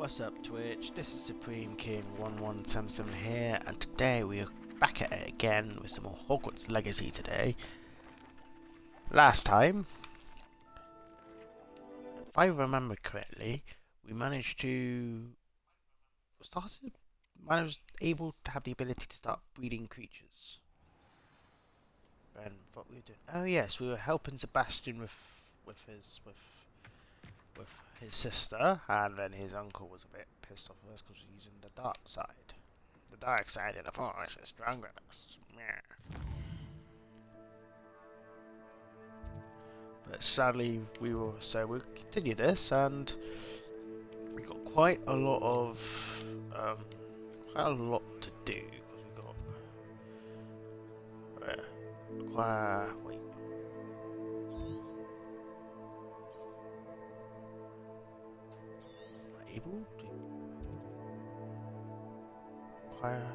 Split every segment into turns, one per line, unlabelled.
What's up Twitch, this is Supreme King 1177 here, and today we are back at it again with some more Hogwarts Legacy today. Last time, if I remember correctly, we managed to I was able to have the ability to start breeding creatures. And what we were doing, oh yes, we were helping Sebastian with his sister, and then his uncle was a bit pissed off with us because we're using the dark side. The dark side of the force is stronger than us. But sadly, we'll continue this, and we got quite a lot to do because we got wait. Able to acquire.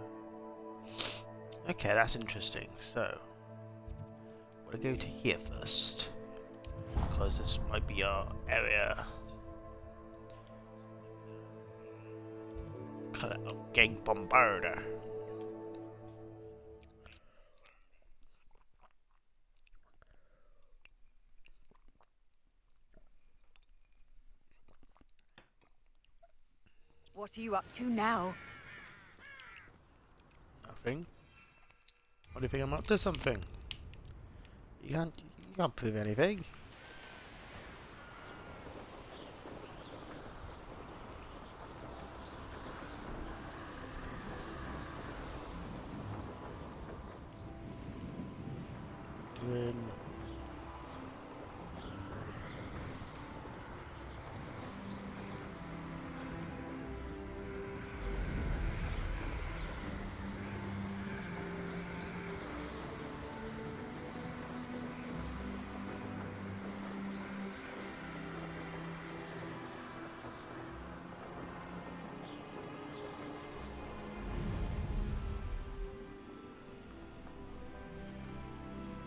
Okay, that's interesting. So, we're gonna go to here first because this might be our area. Getting bombarded.
What are you up to now?
Nothing. What do you think? I'm up to something. You can't prove anything. Doing.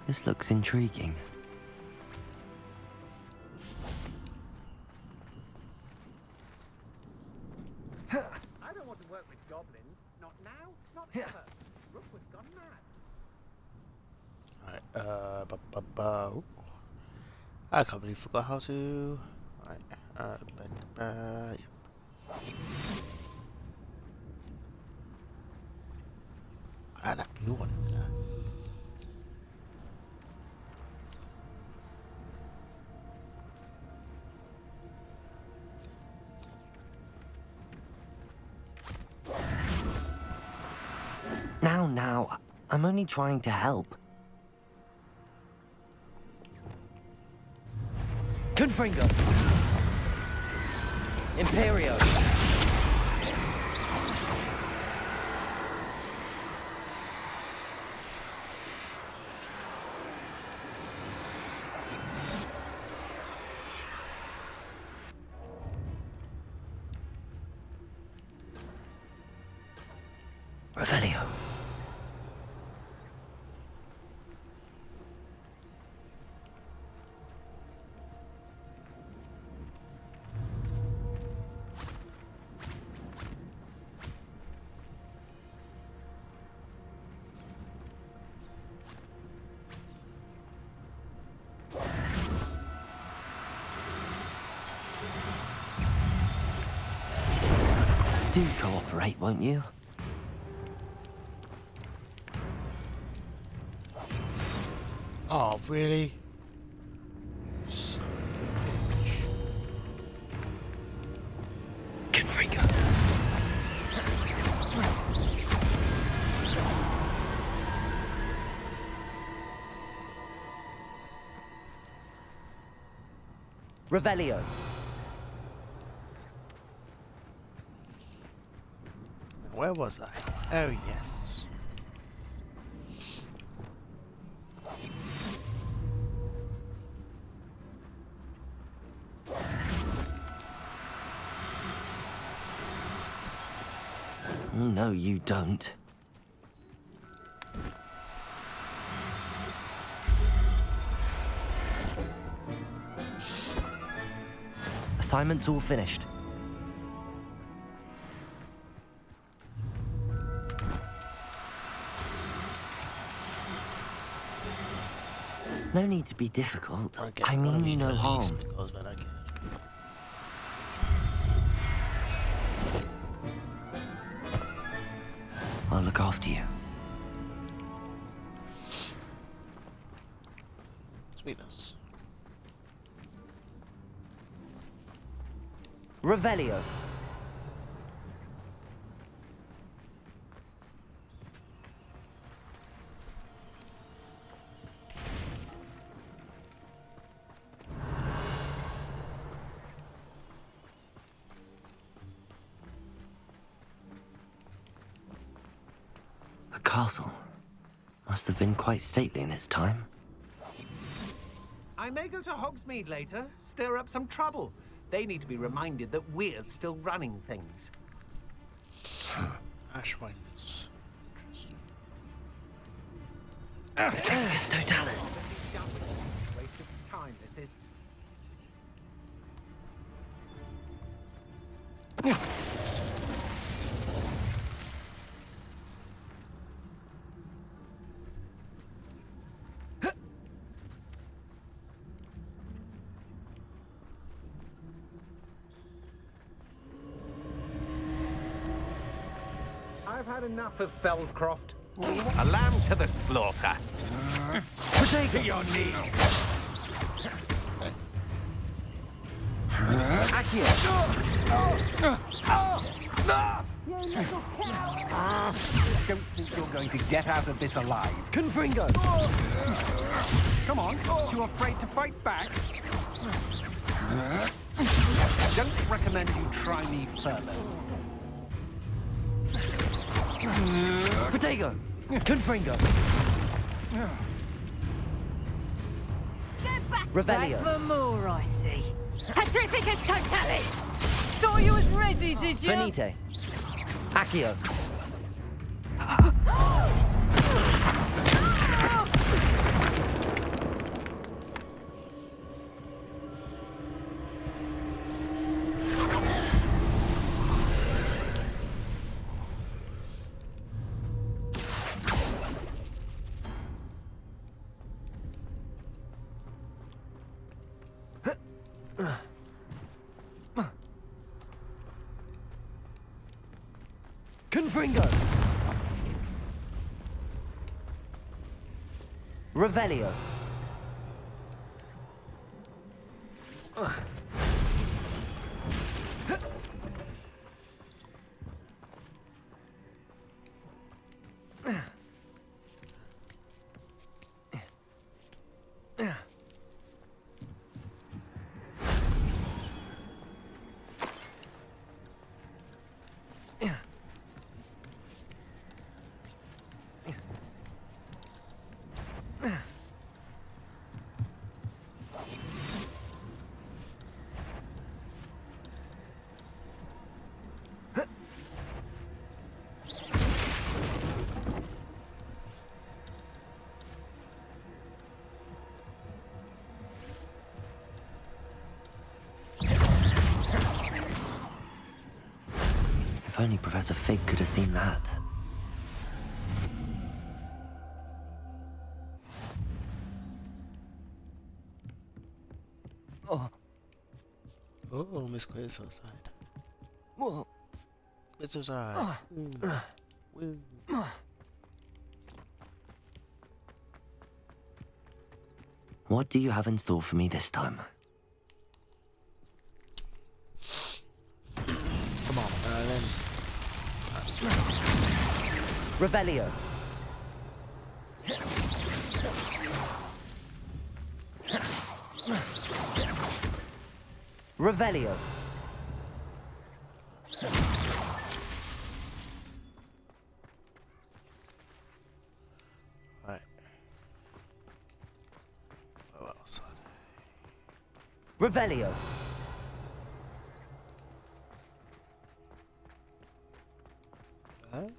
This looks intriguing.
I don't want to work with goblins. Not now, not ever. Rook was gone mad.
Alright, I completely forgot how to. Right, yeah. That blue one.
Now, I'm only trying to help. Confringo! Imperio! Revelio. Do cooperate, won't you?
Oh, really?
Confringo. Revelio.
Where was I? Oh, yes.
No, you don't. Assignment's all finished. No need to be difficult.
I'll get
I
one of
mean you no
at least
harm.
because then I can.
I'll look after you.
Sweetness.
Revelio. A castle. Must have been quite stately in its time.
I may go to Hogsmeade later, stir up some trouble. They need to be reminded that we're still running things.
Ash wines.
It's Totalis.
Waste of time, this is. I've had enough of Feldcroft. A lamb to the slaughter. To your knees.
Accio.
Don't think you're going to get out of this alive.
Confringo.
Come on, too afraid to fight back? Don't recommend you try me further.
Protego. Confringo.
Get back
Revelio.
for more, I see. Petrificus Totalis! Thought you was ready, did you?
Venite. Accio. Confringo. Revelio. If only Professor Fig could have seen that. Oh.
Oh, Miss Quiz's outside.
Whoa.
Quiz's outside. Woo.
What do you have in store for me this time?
Come on, Merlin.
Revelio. Revelio.
Right. Oh, outside.
Revelio.
Huh?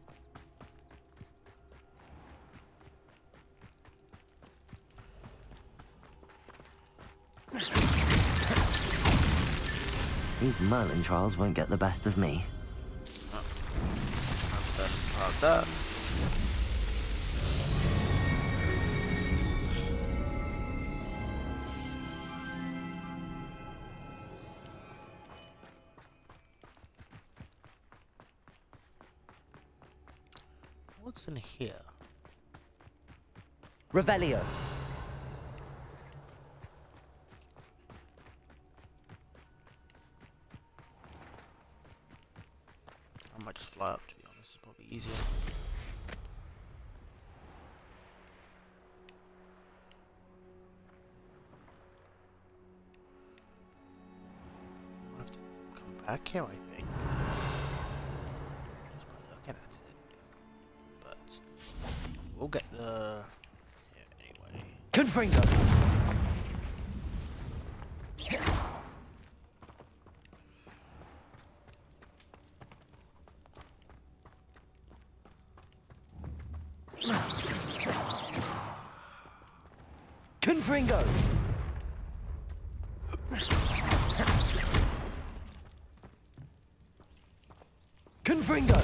These Merlin trials won't get the best of me.
Well done. What's in here?
Revelio.
I might just fly up, to be honest. It's probably easier. I have to come back here, I think. Just by looking at it. But we'll get the... yeah, anyway.
Confringo. Confringo. Confringo.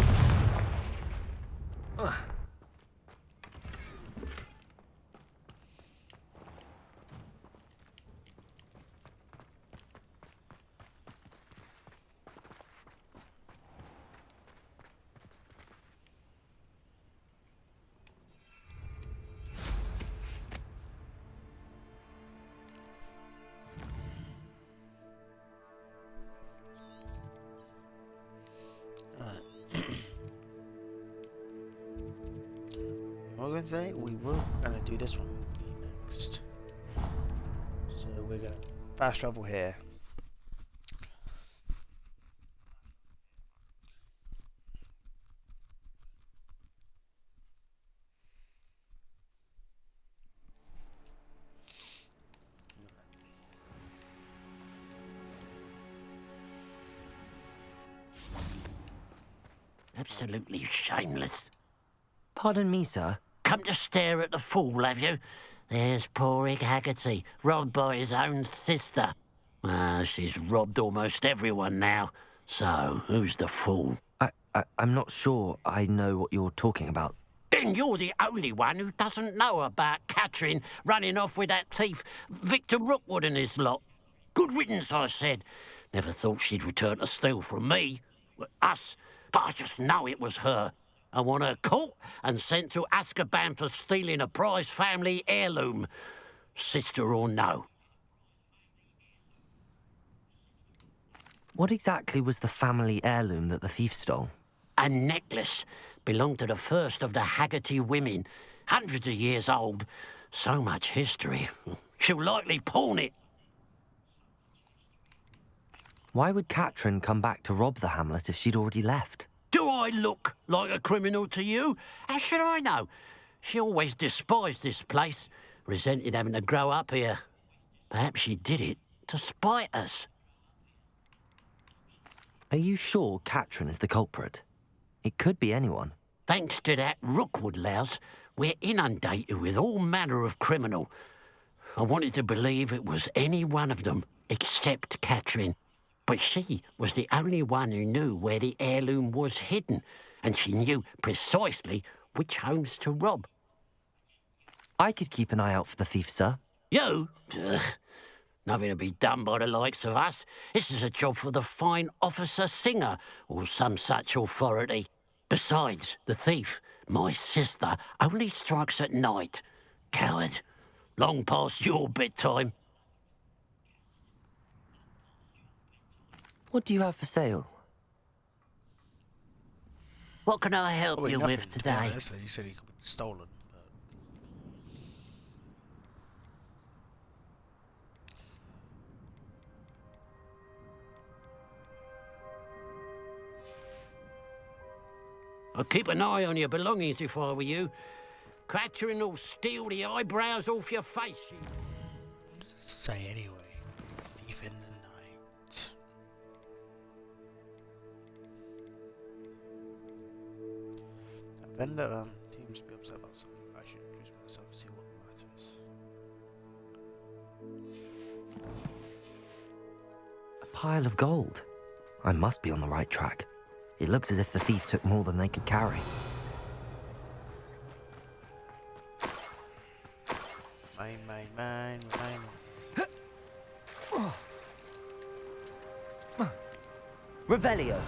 What we're going to say? We were going to do this one next. So we're going to fast travel here.
Absolutely shameless.
Pardon me, sir.
Come to stare at the fool, have you? There's poor Ig Haggerty, robbed by his own sister. She's robbed almost everyone now. So, who's the fool?
I'm not sure I know what you're talking about.
Then you're the only one who doesn't know about Catherine running off with that thief, Victor Rookwood and his lot. Good riddance, I said. Never thought she'd return to steal from me. Us. But I just know it was her. I want her caught and sent to Azkaban for stealing a prize family heirloom. Sister or no.
What exactly was the family heirloom that the thief stole?
A necklace. Belonged to the first of the Haggerty women. Hundreds of years old. So much history. She'll likely pawn it.
Why would Catherine come back to rob the hamlet if she'd already left?
Do I look like a criminal to you? How should I know? She always despised this place, resented having to grow up here. Perhaps she did it to spite us.
Are you sure Catherine is the culprit? It could be anyone.
Thanks to that Rookwood louse, we're inundated with all manner of criminal. I wanted to believe it was any one of them, except Catherine. But she was the only one who knew where the heirloom was hidden, and she knew precisely which homes to rob.
I could keep an eye out for the thief, sir.
You? Ugh. Nothing to be done by the likes of us. This is a job for the fine officer Singer, or some such authority. Besides, the thief, my sister, only strikes at night. Coward. Long past your bedtime.
What do you have for sale?
What can I help
Probably
you
nothing,
with
to be
today?
honest. You said he could be stolen.
I'd keep an eye on your belongings if I were you. Catherine will steal the eyebrows off your face.
Say anyway. Thief in the night. A vendor seems to be upset about something. I should introduce myself and see what matters.
A pile of gold. I must be on the right track. It looks as if the thief took more than they could carry.
Mine.
Revelio.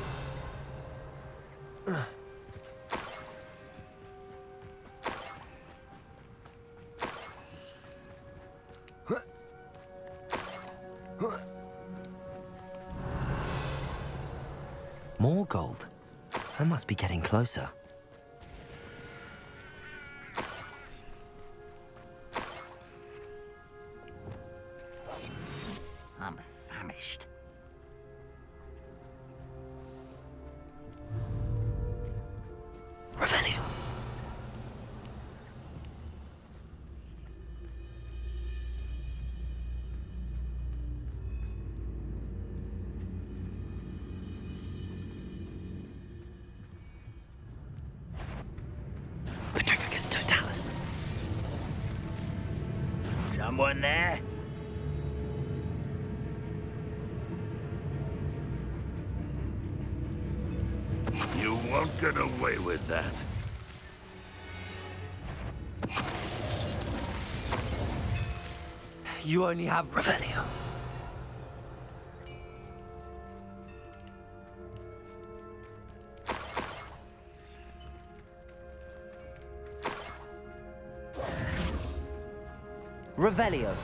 More gold. I must be getting closer.
I'm famished.
Revelio. Petrificus totalis.
Someone there?
You won't get away with that.
You only have Revelio. Revelio.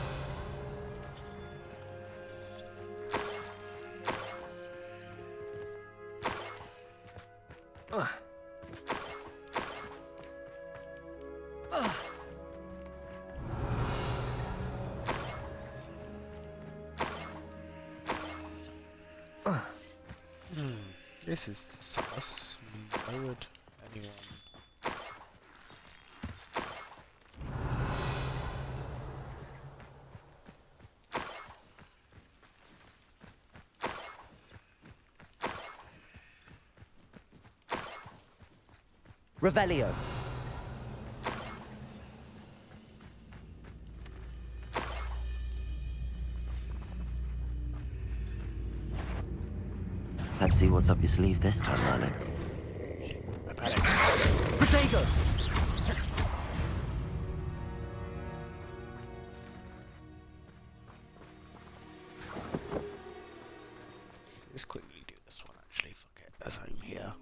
This is the sauce. Why would anyone...
Revelio. Let's see what's up your sleeve this time, Merlin.
I panic.
Protego!
Let's quickly do this one actually, fuck it, as I'm here.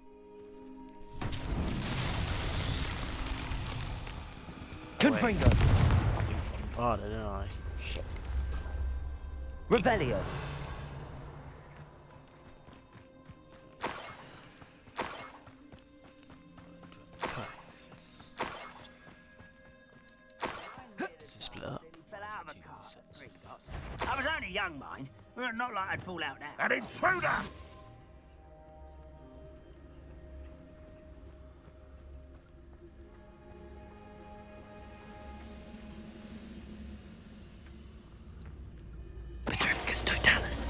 Confringo!
Bombarded, didn't I? Shit.
Revelio.
Split up.
I was only young, mind. Not like I'd fall out now.
An intruder!
Petrificus totalis.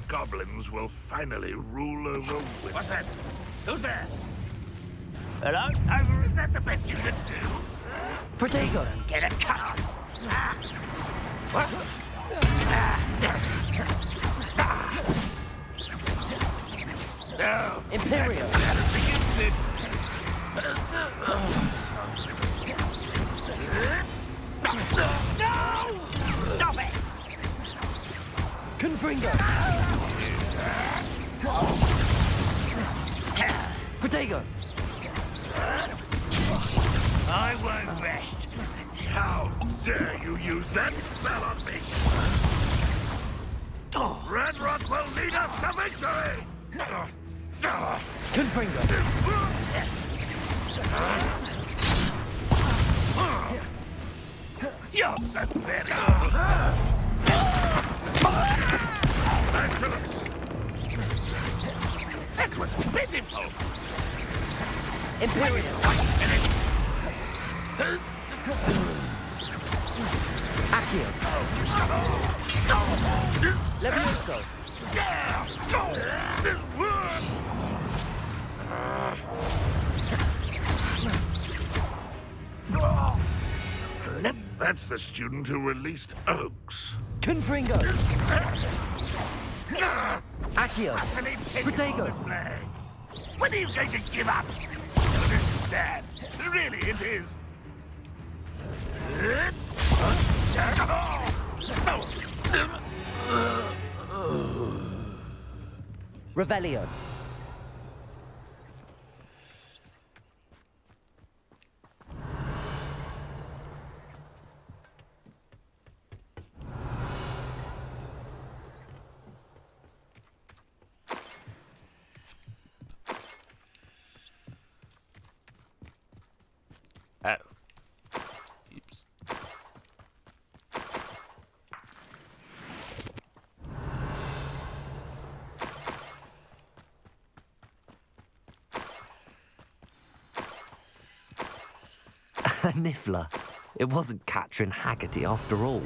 Goblins will finally rule over women. What's that? Who's there?
Hello? Over. Is that the best you can do?
Protego!
Get a car.
No!
Imperio!
Stop it!
Confringo! Protego!
I won't rest.
How dare you use that spell on me? Red Rot will lead us to victory!
Confringo!
You're superior! Excellence! That was pitiful!
Imperio! Accio! Levioso!
That's the student who released Oaks.
Confringo! Accio! Protego!
When are you going to give up? Oh, this is sad. Really, it is.
Revelio!
Oh. Oops.
A niffler. It wasn't Catherine Haggerty after all.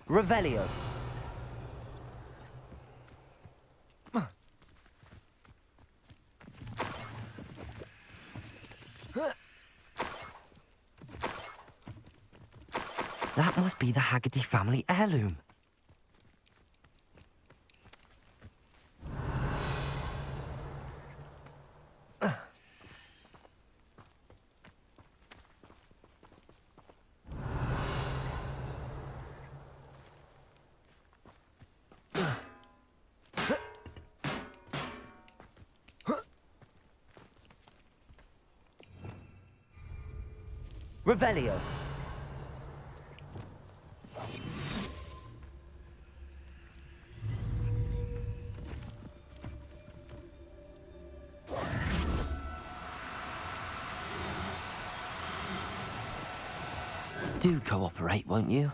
Revelio. That must be the Haggerty family heirloom. Revelio. Do cooperate, won't you?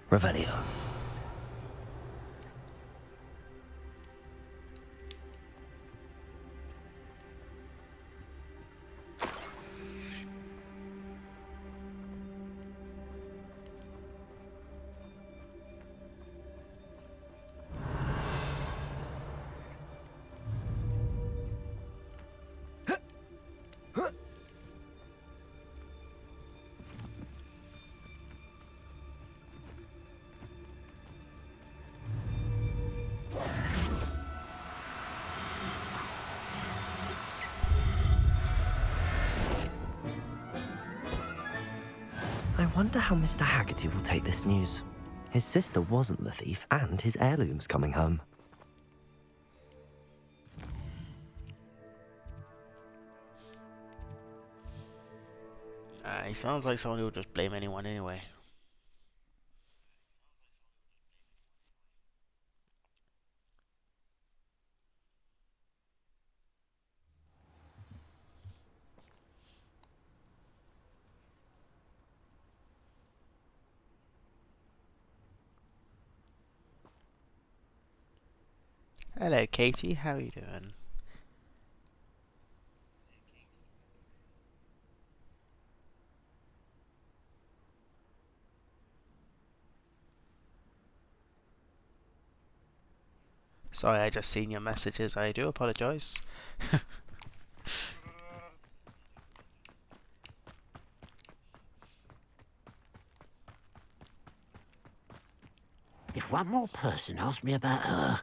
Revelio. I wonder how Mr. Haggerty will take this news. His sister wasn't the thief, and his heirloom's coming home.
He sounds like someone who would just blame anyone anyway. Hello, Katie. How are you doing? Sorry, I just seen your messages. I do apologise.
If one more person asks me about her...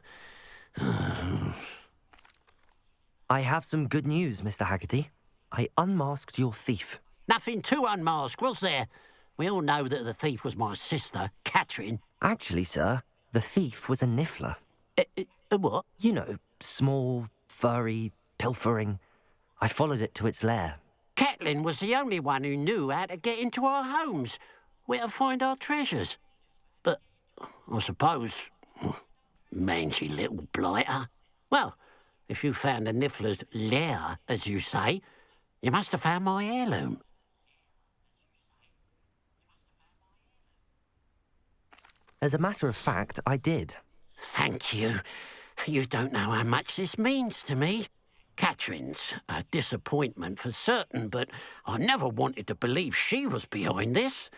I have some good news, Mr. Haggerty. I unmasked your thief.
Nothing to unmask, was there? We all know that the thief was my sister, Catherine.
Actually, sir, the thief was a niffler.
What?
You know, small, furry, pilfering. I followed it to its lair.
Catelyn was the only one who knew how to get into our homes, where to find our treasures. But I suppose, mangy little blighter. Well, if you found the niffler's lair, as you say, you must have found my heirloom.
As a matter of fact, I did.
Thank you. You don't know how much this means to me. Catherine's a disappointment for certain, but I never wanted to believe she was behind this.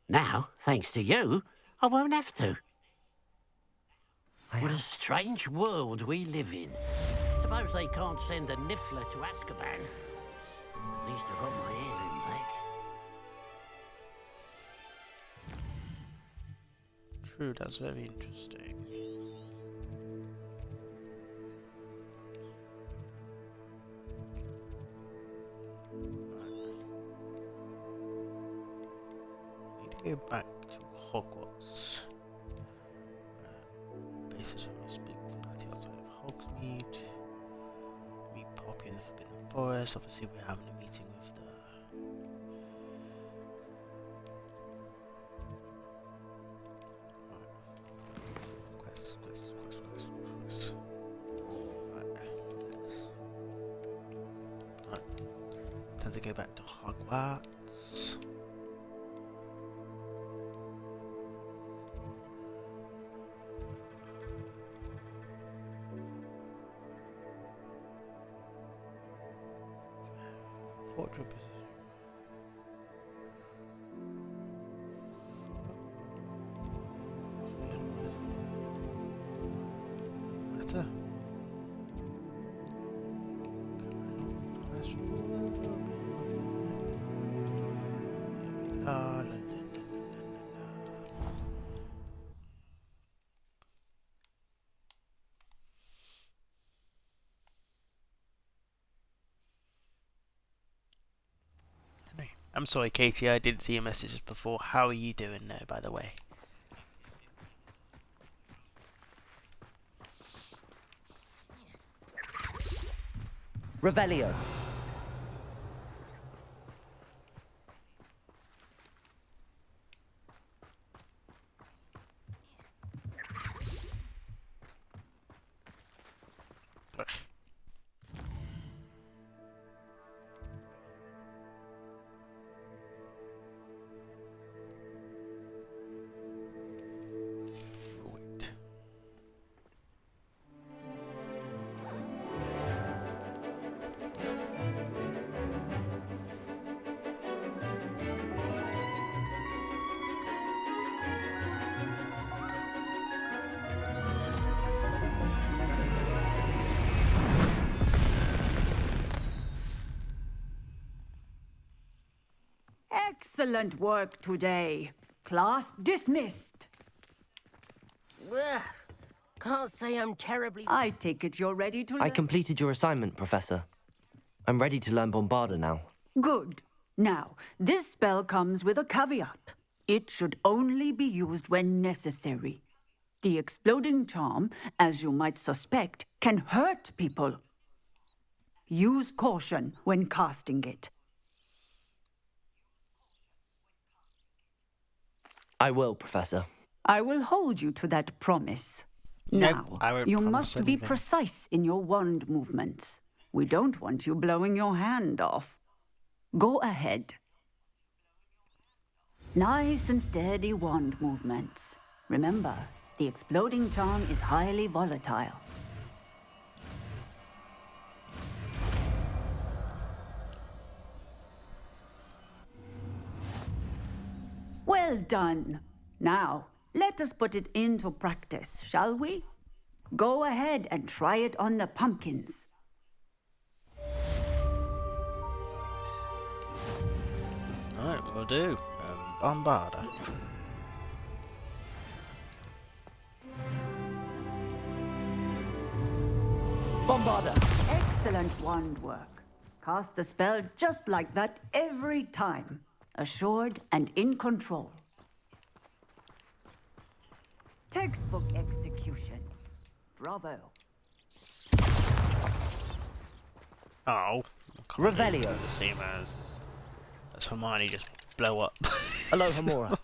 Now, thanks to you, I won't have to. What a strange world we live in. Suppose they can't send a niffler to Azkaban. At least I got my heirloom back.
True, that's very interesting. Need to go back to Hogwarts. Basis of this big Hogsmeade. Meet Poppy in the Forbidden Forest. Obviously, we're having a meeting with the. Quest. Right. Time to go back to Hogwarts. Portrait position. Matter. La, la, la, la, la, la, la. I'm sorry, Katie, I didn't see your messages before. How are you doing now, by the way?
Revelio.
Wait.
Excellent work today. Class dismissed.
Ugh. Can't say I'm terribly...
I take it you're ready to learn.
I completed your assignment, Professor. I'm ready to learn Bombarda now.
Good. Now, this spell comes with a caveat. It should only be used when necessary. The exploding charm, as you might suspect, can hurt people. Use caution when casting it.
I will, Professor.
I will hold you to that promise.
Nope,
Now,
I won't
you
promise
must be
anything.
precise in your wand movements. We don't want you blowing your hand off. Go ahead. Nice and steady wand movements. Remember, the exploding charm is highly volatile. Well done. Now, let us put it into practice, shall we? Go ahead and try it on the pumpkins.
Alright, we'll do. Bombarda.
Bombarda!
Excellent wand work. Cast the spell just like that every time. Assured and in control. Textbook execution. Bravo.
Oh.
Revelio.
The same as Hermione just blow up.
Aloha Mora.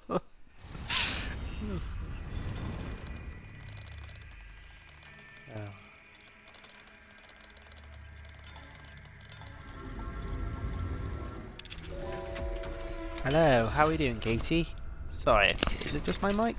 Hello, how are you doing, Katie? Sorry, is it just my mic?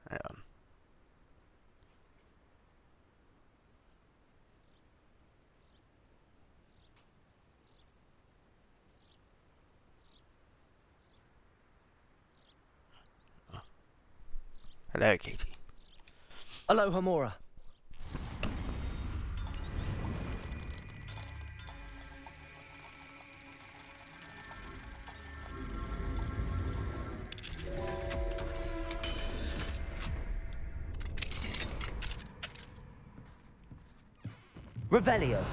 Hang on. Hello, Katie.
Aloha Mora. Revelio.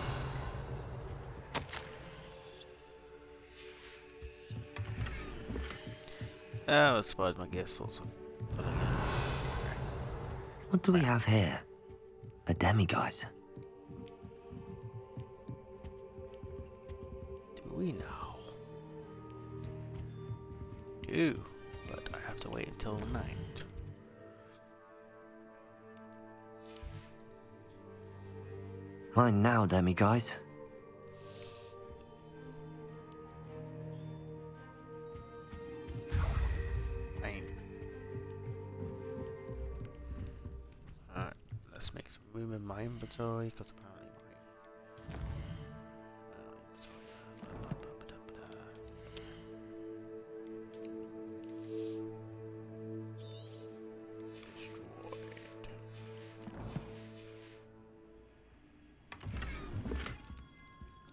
Oh, I suppose my guess also.
What do we have here? A demiguise.
Do we now? Do, but I have to wait until night.
Mine now, demiguise.
Fine. Alright, let's make some room in my inventory, because apparently my...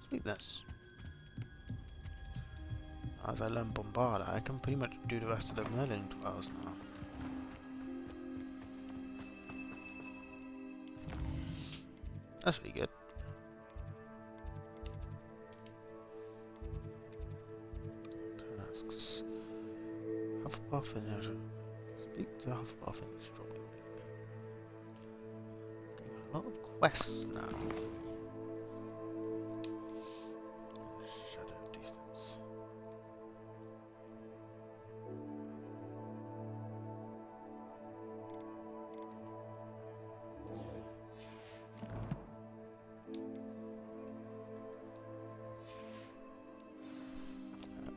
Sweetness. As I learn Bombard, I can pretty much do the rest of the Merlin trials now. That's really good. Tasks. Hufflepuff and speak to Hufflepuff and Strawberry. A lot of quests now. Shadow distance.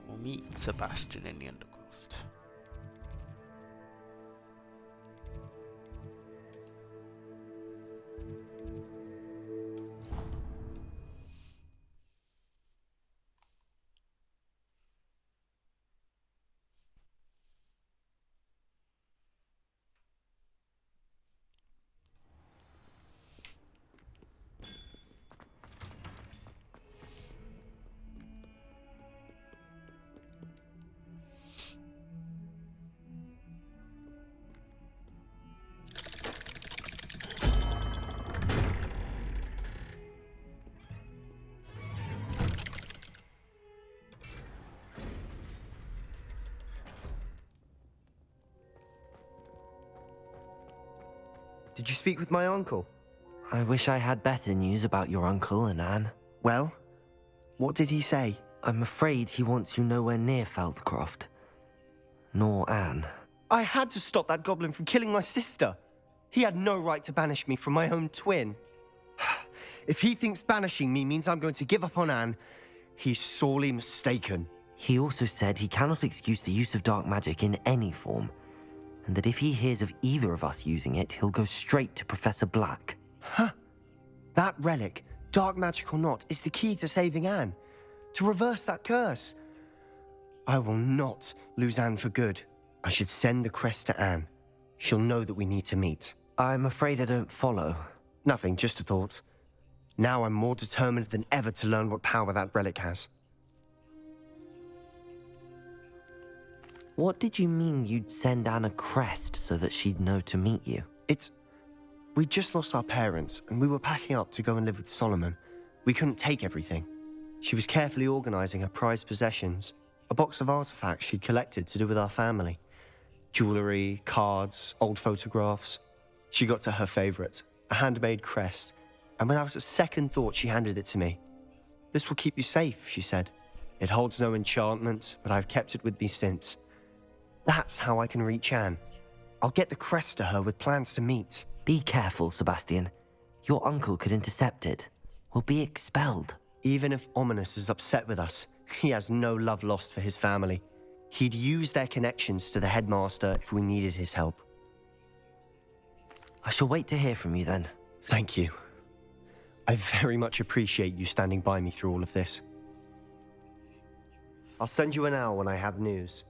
We'll meet Sebastian in the Undercroft.
Did you speak with my uncle?
I wish I had better news about your uncle and Anne.
Well, what did he say?
I'm afraid he wants you nowhere near Feldcroft. Nor Anne.
I had to stop that goblin from killing my sister. He had no right to banish me from my own twin. If he thinks banishing me means I'm going to give up on Anne, he's sorely mistaken.
He also said he cannot excuse the use of dark magic in any form, and that if he hears of either of us using it, he'll go straight to Professor Black.
Huh? That relic, dark magic or not, is the key to saving Anne. To reverse that curse. I will not lose Anne for good. I should send the crest to Anne. She'll know that we need to meet.
I'm afraid I don't follow.
Nothing, just a thought. Now I'm more determined than ever to learn what power that relic has.
What did you mean you'd send Anne a crest so that she'd know to meet you?
We just lost our parents, and we were packing up to go and live with Solomon. We couldn't take everything. She was carefully organizing her prized possessions, a box of artifacts she'd collected to do with our family. Jewelry, cards, old photographs. She got to her favorite, a handmade crest, and without a second thought, she handed it to me. "This will keep you safe," she said. "It holds no enchantment, but I've kept it with me since. That's how I can reach Anne. I'll get the crest to her with plans to meet."
Be careful, Sebastian. Your uncle could intercept it. We'll be expelled.
Even if Ominous is upset with us, he has no love lost for his family. He'd use their connections to the headmaster if we needed his help.
I shall wait to hear from you then.
Thank you. I very much appreciate you standing by me through all of this. I'll send you an owl when I have news.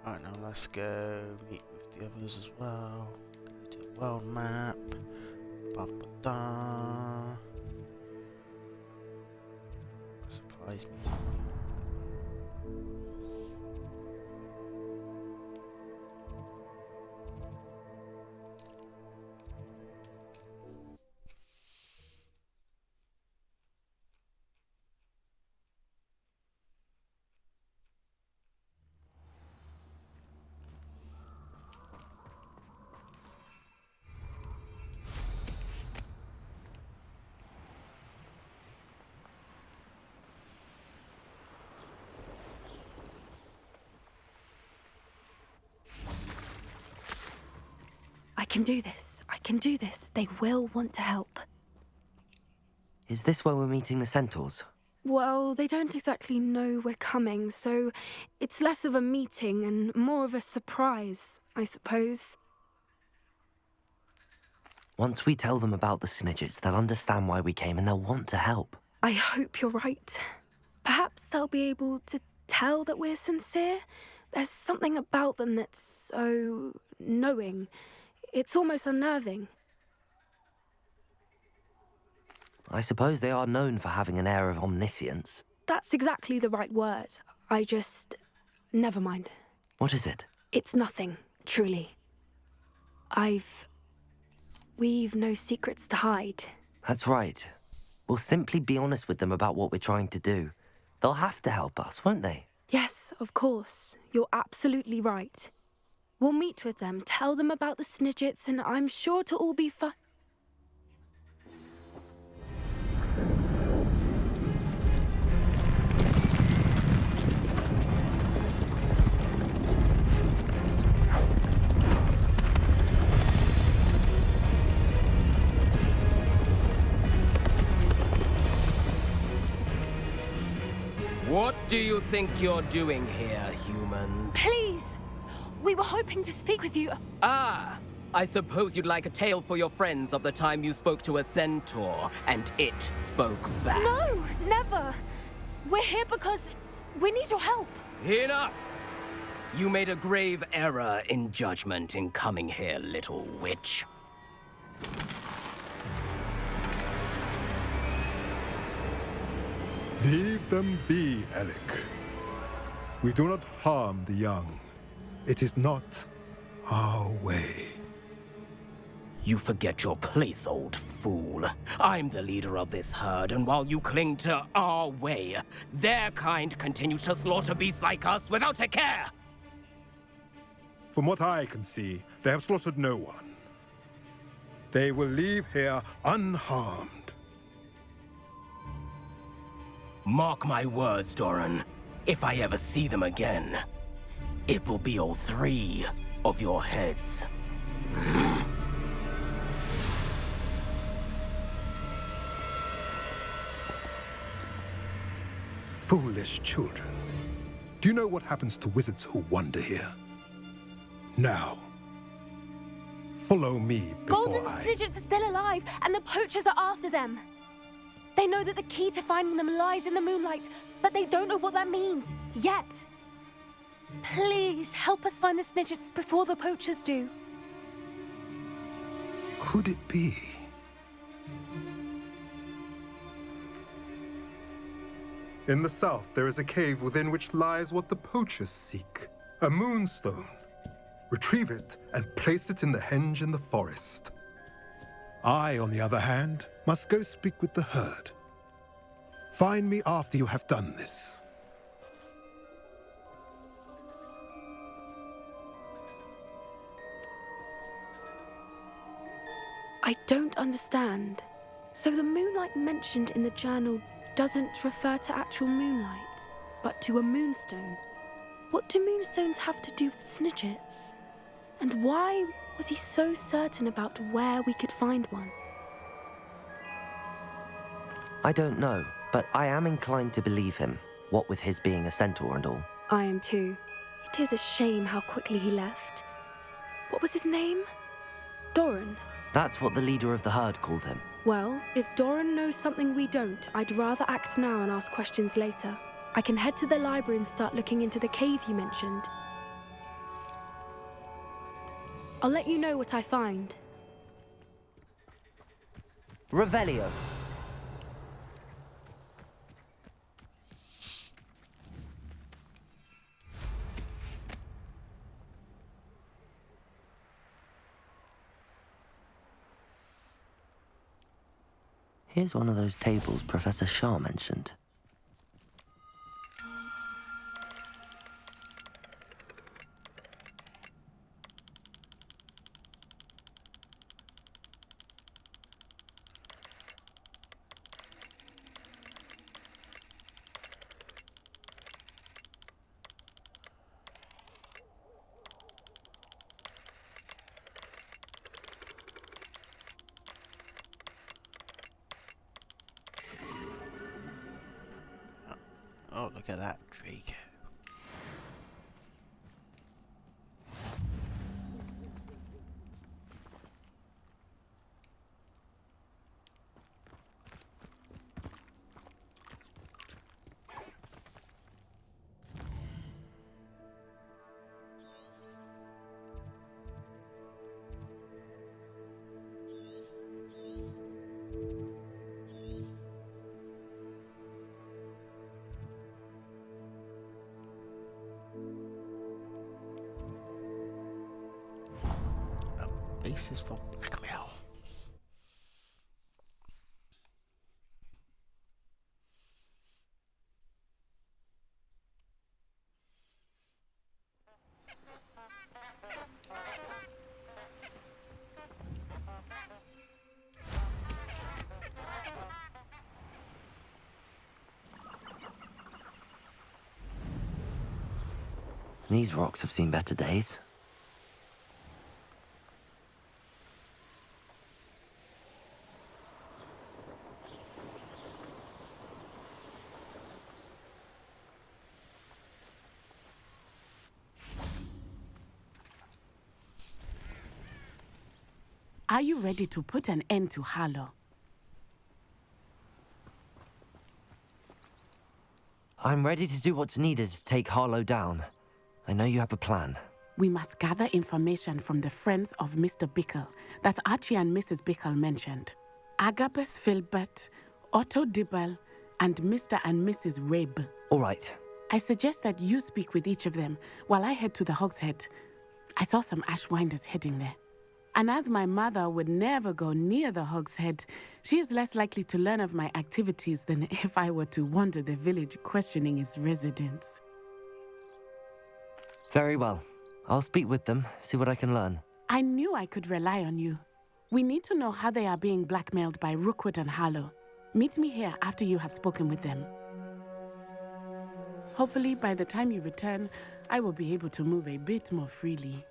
Alright, now let's go meet with the others as well. Go to the world map. Ba-ba-da. Surprise meeting.
can do this. I can do this. They will want to help.
Is this where we're meeting the centaurs?
Well, they don't exactly know we're coming, so it's less of a meeting and more of a surprise, I suppose.
Once we tell them about the Snidgets, they'll understand why we came and they'll want to help.
I hope you're right. Perhaps they'll be able to tell that we're sincere. There's something about them that's so knowing. It's almost unnerving.
I suppose they are known for having an air of omniscience.
That's exactly the right word. Never mind.
What is it?
It's nothing, truly. We've no secrets to hide.
That's right. We'll simply be honest with them about what we're trying to do. They'll have to help us, won't they?
Yes, of course. You're absolutely right. We'll meet with them, tell them about the Snidgets, and I'm sure it'll all be fun.
What do you think you're doing here, humans?
Please! We were hoping to speak with you.
Ah! I suppose you'd like a tale for your friends of the time you spoke to a centaur, and it spoke back.
No, never! We're here because we need your help.
Enough! You made a grave error in judgment in coming here, little witch.
Leave them be, Alec. We do not harm the young. It is not our way.
You forget your place, old fool. I'm the leader of this herd, and while you cling to our way, their kind continues to slaughter beasts like us without a care!
From what I can see, they have slaughtered no one. They will leave here unharmed.
Mark my words, Doran. If I ever see them again, it will be all 3 of your heads.
Foolish children. Do you know what happens to wizards who wander here? Now, follow me before
Golden Snidgets are still alive, and the poachers are after them. They know that the key to finding them lies in the moonlight, but they don't know what that means, yet. Please, help us find the Snidgets before the poachers do.
Could it be? In the south, there is a cave within which lies what the poachers seek. A moonstone. Retrieve it and place it in the henge in the forest. I, on the other hand, must go speak with the herd. Find me after you have done this.
I don't understand. So the moonlight mentioned in the journal doesn't refer to actual moonlight, but to a moonstone. What do moonstones have to do with Snidgets? And why was he so certain about where we could find one?
I don't know, but I am inclined to believe him, what with his being a centaur and all.
I am too. It is a shame how quickly he left. What was his name? Doran.
That's what the leader of the herd called him.
Well, if Doran knows something we don't, I'd rather act now and ask questions later. I can head to the library and start looking into the cave you mentioned. I'll let you know what I find.
Revelio. Here's one of those tables Professor Shah mentioned.
Oh, look at that, Draco. Basis for blackmail.
These rocks have seen better days.
Are you ready to put an end to Harlow?
I'm ready to do what's needed to take Harlow down. I know you have a plan.
We must gather information from the friends of Mr. Bickle that Archie and Mrs. Bickle mentioned. Agabus Filbert, Otto Dibble, and Mr. and Mrs. Rabe.
All right.
I suggest that you speak with each of them while I head to the Hogshead. I saw some Ashwinders heading there. And as my mother would never go near the Hogshead, she is less likely to learn of my activities than if I were to wander the village questioning its residents.
Very well. I'll speak with them, see what I can learn.
I knew I could rely on you. We need to know how they are being blackmailed by Rookwood and Harlow. Meet me here after you have spoken with them. Hopefully, by the time you return, I will be able to move a bit more freely.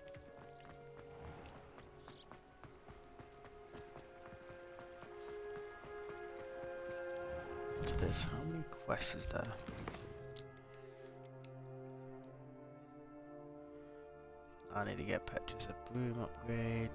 So there's how many quests is there? I need to get purchase a broom upgrade.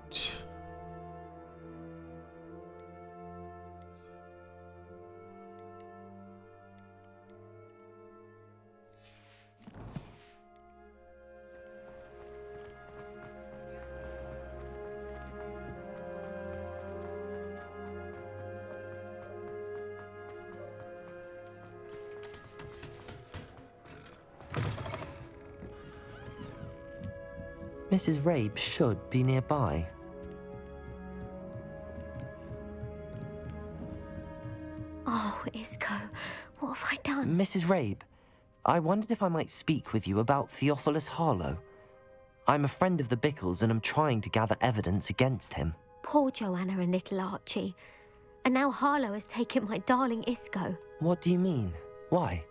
Mrs. Rabe should be nearby.
Oh, Isco, what have I done?
Mrs. Rabe, I wondered if I might speak with you about Theophilus Harlow. I'm a friend of the Bickles and I'm trying to gather evidence against him.
Poor Joanna and little Archie. And now Harlow has taken my darling Isco.
What do you mean? Why?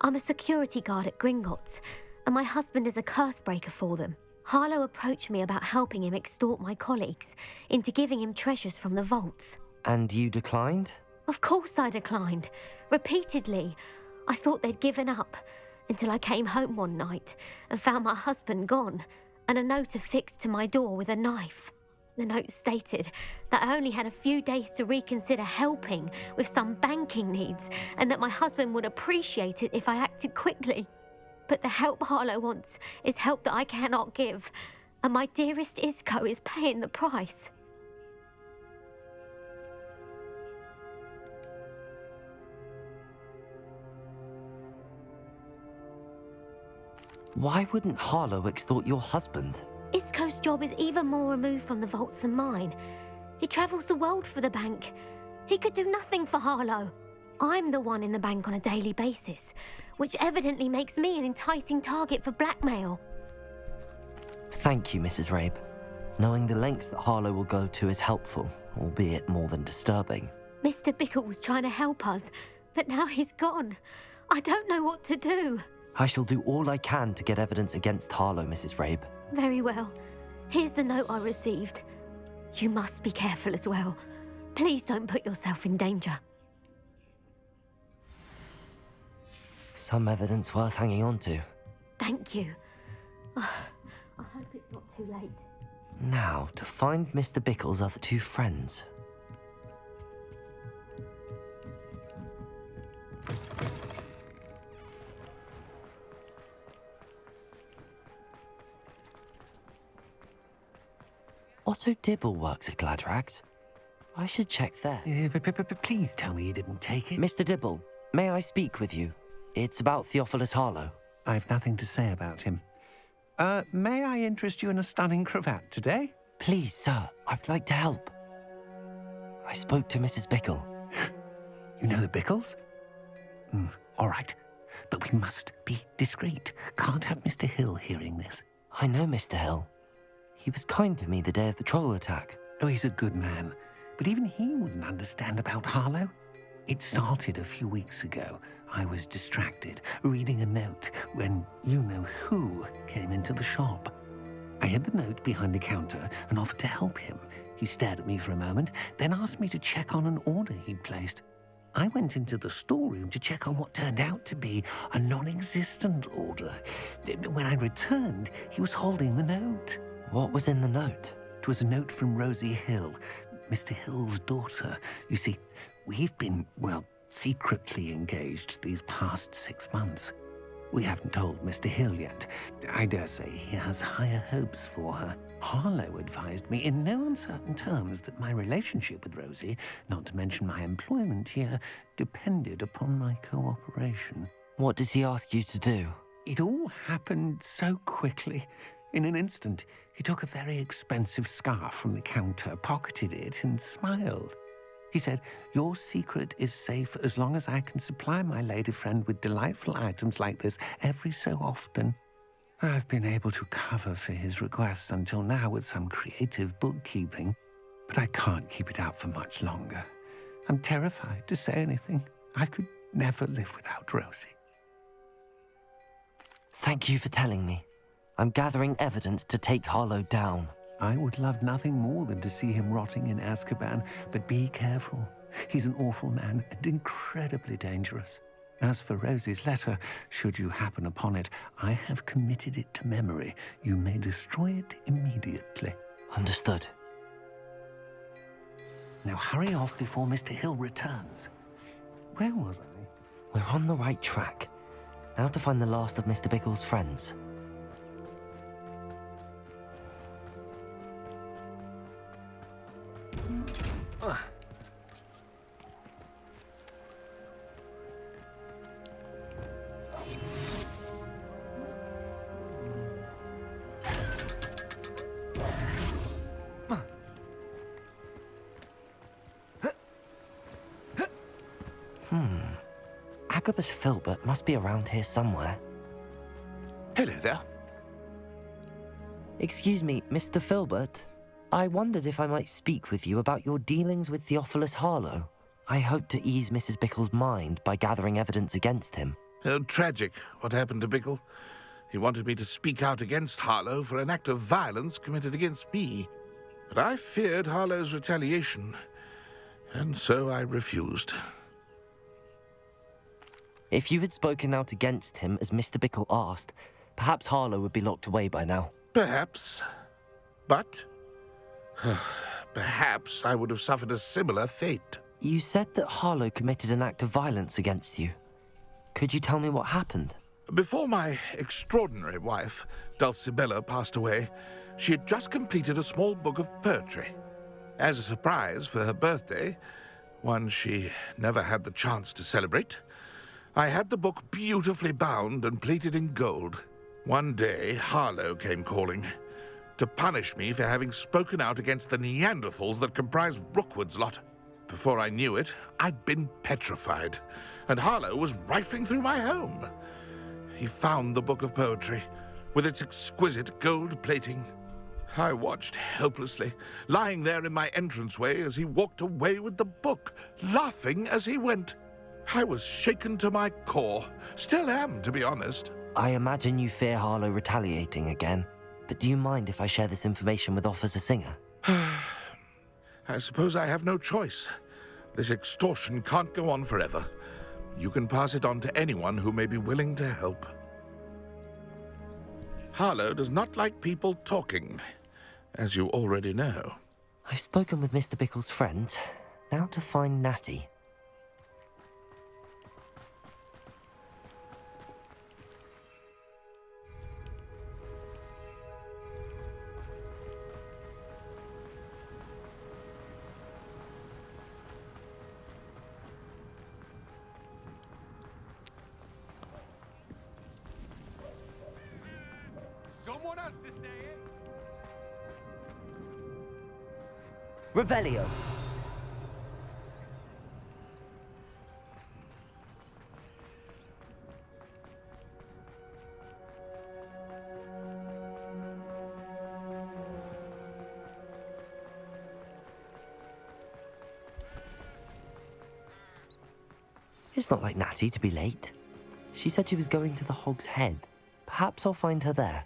I'm a security guard at Gringotts, and my husband is a curse breaker for them. Harlow approached me about helping him extort my colleagues into giving him treasures from the vaults.
And you declined?
Of course I declined. Repeatedly. I thought they'd given up, until I came home one night and found my husband gone, and a note affixed to my door with a knife. The note stated that I only had a few days to reconsider helping with some banking needs, and that my husband would appreciate it if I acted quickly. But the help Harlow wants is help that I cannot give, and my dearest Isco is paying the price.
Why wouldn't Harlow extort your husband?
Isco's job is even more removed from the vaults than mine. He travels the world for the bank. He could do nothing for Harlow. I'm the one in the bank on a daily basis, which evidently makes me an enticing target for blackmail.
Thank you, Mrs. Rabe. Knowing the lengths that Harlow will go to is helpful, albeit more than disturbing.
Mr. Bickle was trying to help us, but now he's gone. I don't know what to do.
I shall do all I can to get evidence against Harlow, Mrs. Rabe.
Very well. Here's the note I received. You must be careful as well. Please don't put yourself in danger.
Some evidence worth hanging on to.
Thank you. I hope it's not too late.
Now, to find Mr. Bickle's other two friends. Otto Dibble works at Gladrags. I should check there.
Please tell me you didn't take it.
Mr. Dibble, may I speak with you? It's about Theophilus Harlow.
I've nothing to say about him. May I interest you in a stunning cravat today?
Please, sir, I'd like to help. I spoke to Mrs. Bickle.
You know the Bickles? All right, but we must be discreet. Can't have Mr. Hill hearing this.
I know Mr. Hill. He was kind to me the day of the troll attack.
Oh, he's a good man, but even he wouldn't understand about Harlow. It started a few weeks ago. I was distracted, reading a note, when you-know-who came into the shop. I hid the note behind the counter and offered to help him. He stared at me for a moment, then asked me to check on an order he'd placed. I went into the storeroom to check on what turned out to be a non-existent order. When I returned, he was holding the note.
What was in the note?
It was a note from Rosie Hill, Mr. Hill's daughter. You see, we've been, well, secretly engaged these past 6 months. We haven't told Mr. Hill yet. I dare say he has higher hopes for her. Harlow advised me in no uncertain terms that my relationship with Rosie, not to mention my employment here, depended upon my cooperation.
What did he ask you to do?
It all happened so quickly. In an instant, he took a very expensive scarf from the counter, pocketed it, and smiled. He said, "Your secret is safe as long as I can supply my lady friend with delightful items like this every so often." I've been able to cover for his requests until now with some creative bookkeeping, but I can't keep it up for much longer. I'm terrified to say anything. I could never live without Rosie.
Thank you for telling me. I'm gathering evidence to take Harlow down.
I would love nothing more than to see him rotting in Azkaban, but be careful. He's an awful man and incredibly dangerous. As for Rosie's letter, should you happen upon it, I have committed it to memory. You may destroy it immediately.
Understood.
Now hurry off before Mr. Hill returns. Where was I?
We're on the right track. Now to find the last of Mr. Bickle's friends. Agabus Filbert must be around here somewhere.
Hello there.
Excuse me, Mr. Filbert. I wondered if I might speak with you about your dealings with Theophilus Harlow. I hope to ease Mrs. Bickle's mind by gathering evidence against him.
Oh, tragic what happened to Bickle. He wanted me to speak out against Harlow for an act of violence committed against me. But I feared Harlow's retaliation, and so I refused.
If you had spoken out against him as Mr. Bickle asked, perhaps Harlow would be locked away by now.
Perhaps. But perhaps I would have suffered a similar fate.
You said that Harlow committed an act of violence against you. Could you tell me what happened?
Before my extraordinary wife, Dulcibella, passed away, she had just completed a small book of poetry. As a surprise for her birthday, one she never had the chance to celebrate, I had the book beautifully bound and plated in gold. One day, Harlow came calling to punish me for having spoken out against the Neanderthals that comprise Rookwood's lot. Before I knew it, I'd been petrified, and Harlow was rifling through my home. He found the book of poetry, with its exquisite gold plating. I watched helplessly, lying there in my entranceway as he walked away with the book, laughing as he went. I was shaken to my core. Still am, to be honest.
I imagine you fear Harlow retaliating again, but do you mind if I share this information with Officer Singer?
I suppose I have no choice. This extortion can't go on forever. You can pass it on to anyone who may be willing to help. Harlow does not like people talking, as you already know.
I've spoken with Mr. Bickle's friends. Now to find Natty.
Someone has to stay in.
Revelio. It's not like Natty to be late. She said she was going to the Hog's Head. Perhaps I'll find her there.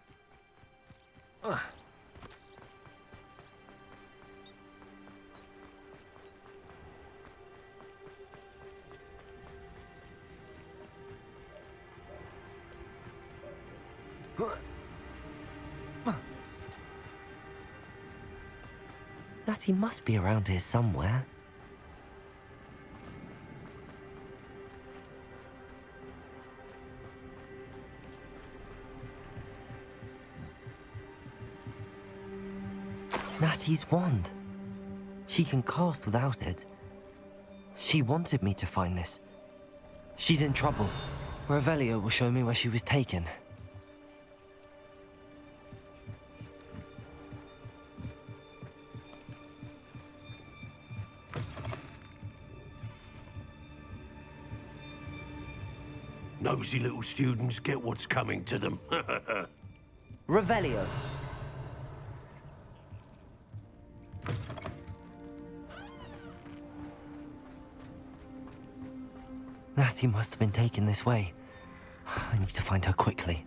Natty must be around here somewhere. Natty's wand. She can cast without it. She wanted me to find this. She's in trouble. Revelio will show me where she was taken.
Nosy little students get what's coming to them.
Revelio. Natty must have been taken this way. I need to find her quickly.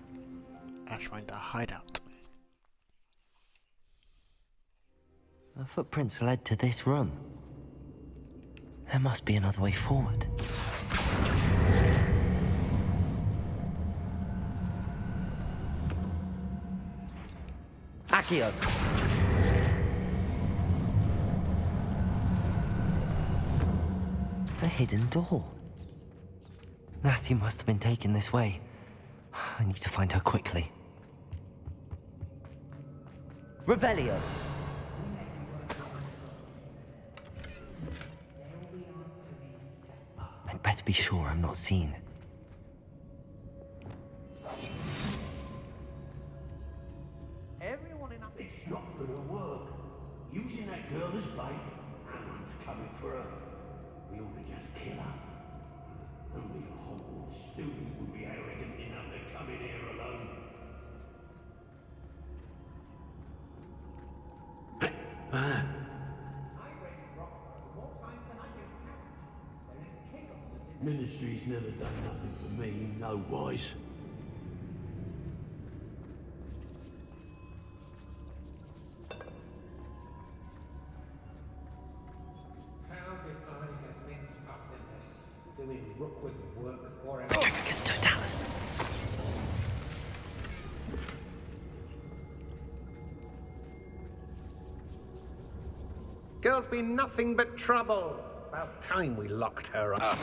Ashwinder hideout.
The footprints led to this room. There must be another way forward. Accio! A hidden door. Natty must have been taken this way. I need to find her quickly. Revelio! I'd better be sure I'm not seen.
It's not gonna work. Using that girl as bait, no one's coming for her. We ought to just kill her. Only a Hogwarts student would be arrogant enough to come in here alone. Ministry's never done nothing for me, no wise.
Doing Rookwood's work for him.
Petrificus Totalis.
Girl's been nothing but trouble. About time we locked her up.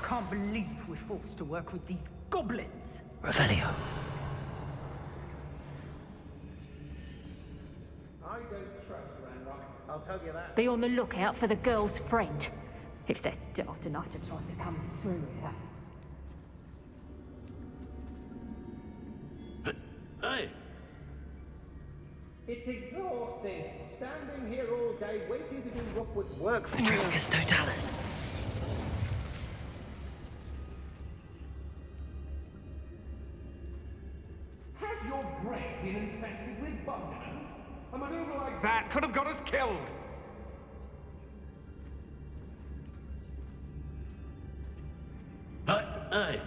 Can't believe we're forced to work with these goblins.
Revelio.
I don't trust Ranrock, I'll tell you that.
Be on the lookout for the girl's friend. If they're daft enough to try to come through here.
Hey!
It's exhausting. Standing here all day waiting to do Rookwood's work for you.
Petrificus Totalis.
Has your brain been infested with buggermans? A maneuver like that could have got us killed.
Hey!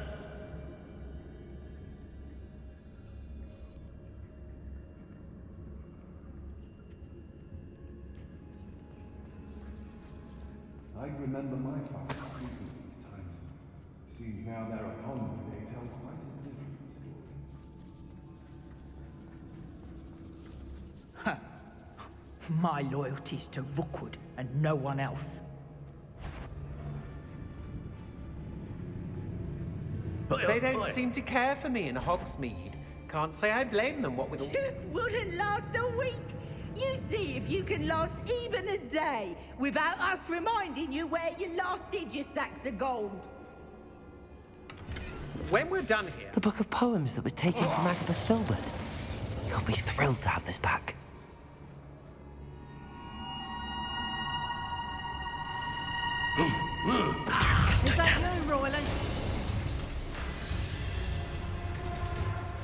I'd remember remember my father speaking of these times. Seems now they're upon me, they tell quite a different story.
My loyalty's to Rookwood and no one else.
They don't seem to care for me in Hogsmeade. Can't say I blame them, what with all...
You wouldn't last a week. You see if you can last even a day without us reminding you where you last hid your sacks of gold.
When we're done here...
The book of poems that was taken from Agabus Filbert. He'll be thrilled to have this back.
Is that you, Royland?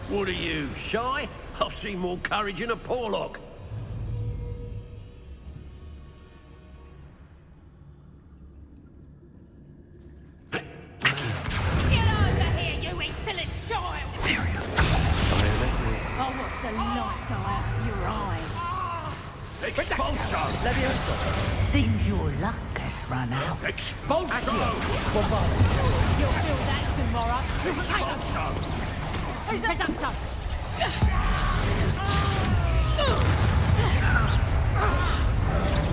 What are you, shy? I've seen more courage in a Porlock.
Get over here, you insolent child! Oh, what's the light go out of your eyes?
Expulso!
Levioso!
Seems your luck has run out.
Expulso!
You'll feel that tomorrow.
Expulso!
Who's the doctor?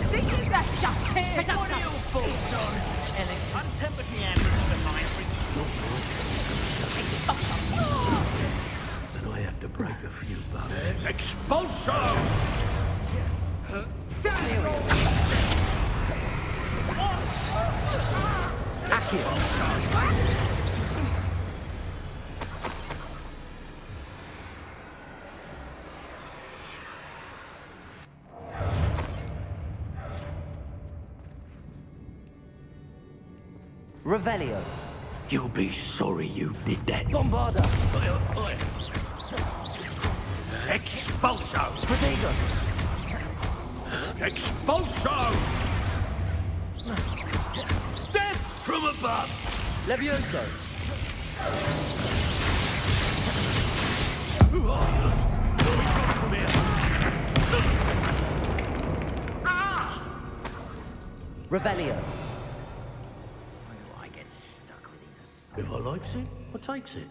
Think that's just here?
What are your thoughts on untempered meanderings of my and I have to break a few bones. Expulso!
Revelio.
You'll be sorry you did that.
Bombarda.
Expulso!
Protego.
Expulso! Death from above!
Levioso. Revelio.
I get stuck with these assaults. If I likes it, I takes it.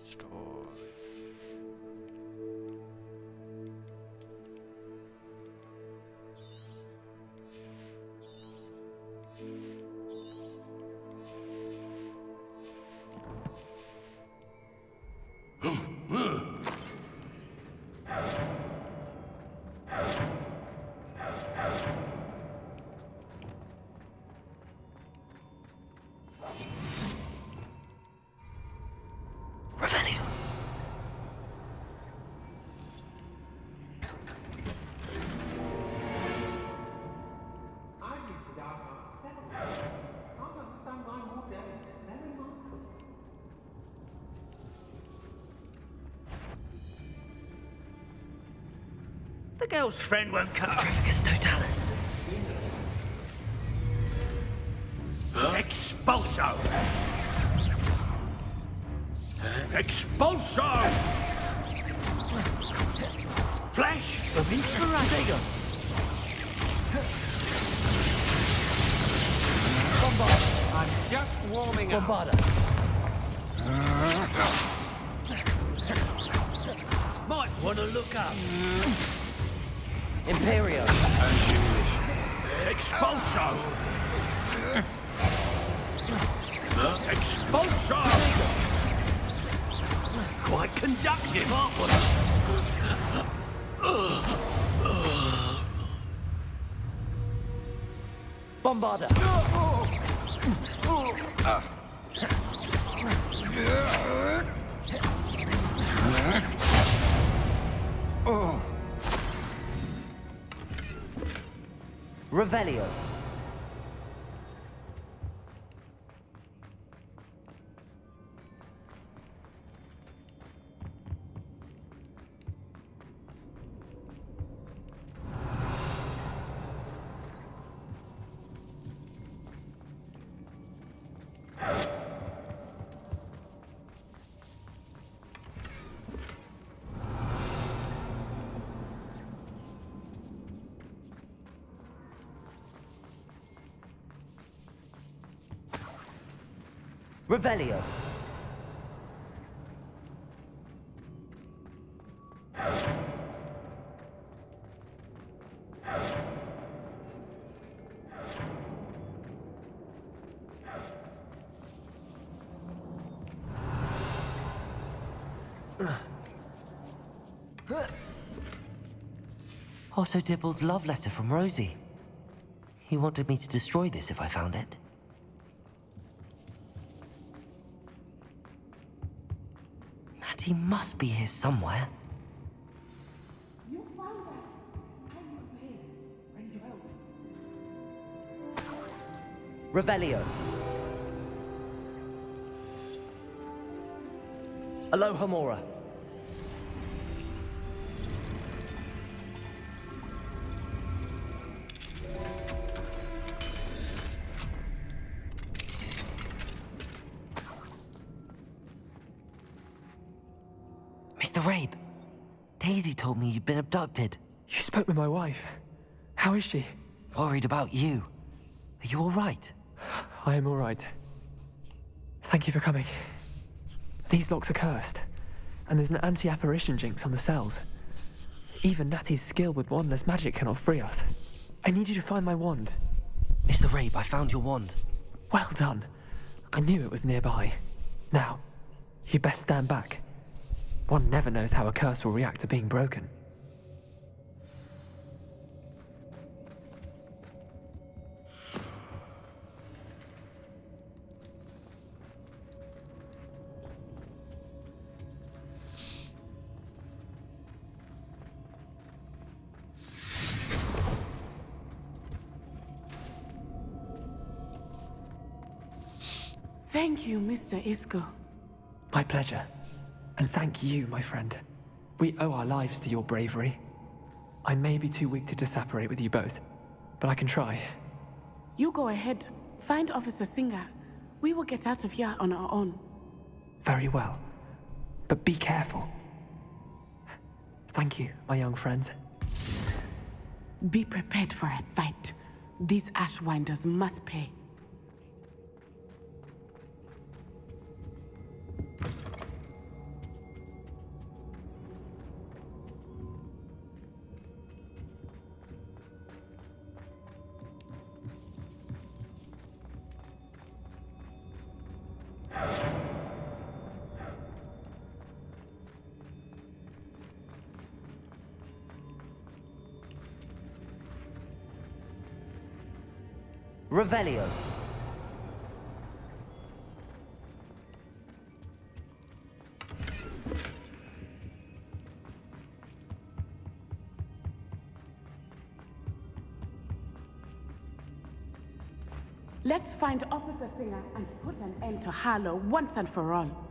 Store.
Revelio.
I've used the dark arts several times. Can't understand why more don't. They're remarkable.
The girl's friend won't come.
Trificus totalis.
Expulso! Expulso! Flash of inspiration!
I'm just warming up.
Bombarda.
Might want to look up.
Imperio.
As you wish.
Expulso! Expulso! Quite conductive, aren't we?
Bombarda. Revelio. Revelio. Otto Dibble's love letter from Rosie. He wanted me to destroy this if I found it. Natty must be here somewhere.
You found us. I'm over here, ready to help.
Revelio. Aloha Mora. Mr. Rabe, Daisy told me you'd been abducted.
You spoke with my wife. How is she?
Worried about you. Are you all right?
I am all right. Thank you for coming. These locks are cursed, and there's an anti-apparition jinx on the cells. Even Natty's skill with wandless magic cannot free us. I need you to find my wand.
Mr. Rabe, I found your wand.
Well done. I knew it was nearby. Now, you best stand back. One never knows how a curse will react to being broken.
Thank you, Mr. Isco.
My pleasure. And thank you, my friend. We owe our lives to your bravery. I may be too weak to disapparate with you both, but I can try.
You go ahead. Find Officer Singer. We will get out of here on our own.
Very well. But be careful. Thank you, my young friends.
Be prepared for a fight. These Ashwinders must pay.
Revelio.
Let's find Officer Singer and put an end to Harlow once and for all.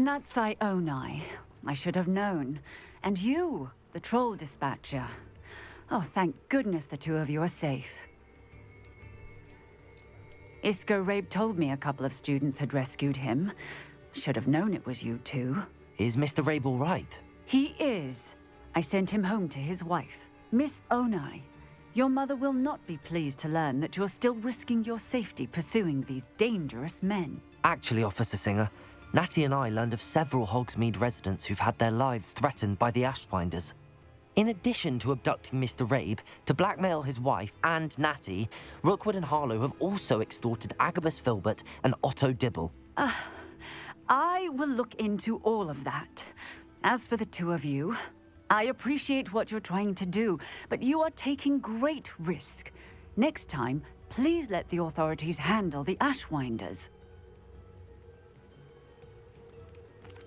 Natsai Onai. I should have known. And you, the troll dispatcher. Oh, thank goodness the two of you are safe. Isco Rabe told me a couple of students had rescued him. Should have known it was you two.
Is Mr. Rabe all right?
He is. I sent him home to his wife. Miss Onai, your mother will not be pleased to learn that you're still risking your safety pursuing these dangerous men.
Actually, Officer Singer, Natty and I learned of several Hogsmeade residents who've had their lives threatened by the Ashwinders. In addition to abducting Mr. Rabe to blackmail his wife and Natty, Rookwood and Harlow have also extorted Agabus Filbert and Otto Dibble.
I will look into all of that. As for the two of you, I appreciate what you're trying to do, but you are taking great risk. Next time, please let the authorities handle the Ashwinders.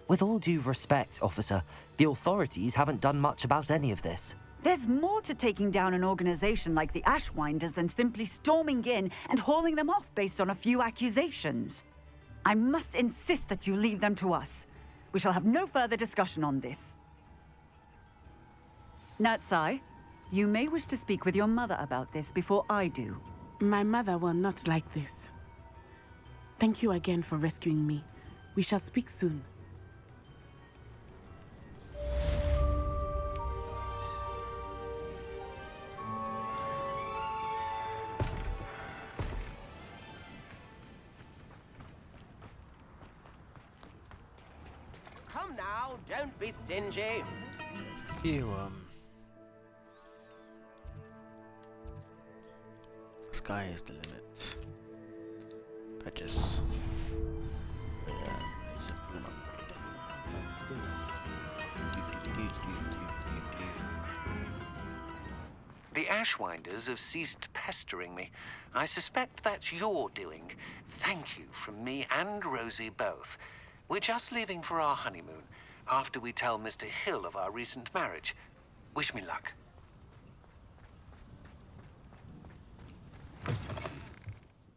With all due respect, officer, the authorities haven't done much about any of this.
There's more to taking down an organization like the Ashwinders than simply storming in and hauling them off based on a few accusations. I must insist that you leave them to us. We shall have no further discussion on this. Natsai, you may wish to speak with your mother about this before I do.
My mother will not like this. Thank you again for rescuing me. We shall speak soon.
now, don't be stingy.
You, sky is the limit. Patches.
The Ashwinders have ceased pestering me. I suspect that's your doing. Thank you from me and Rosie both. We're just leaving for our honeymoon, after we tell Mr. Hill of our recent marriage. Wish me luck.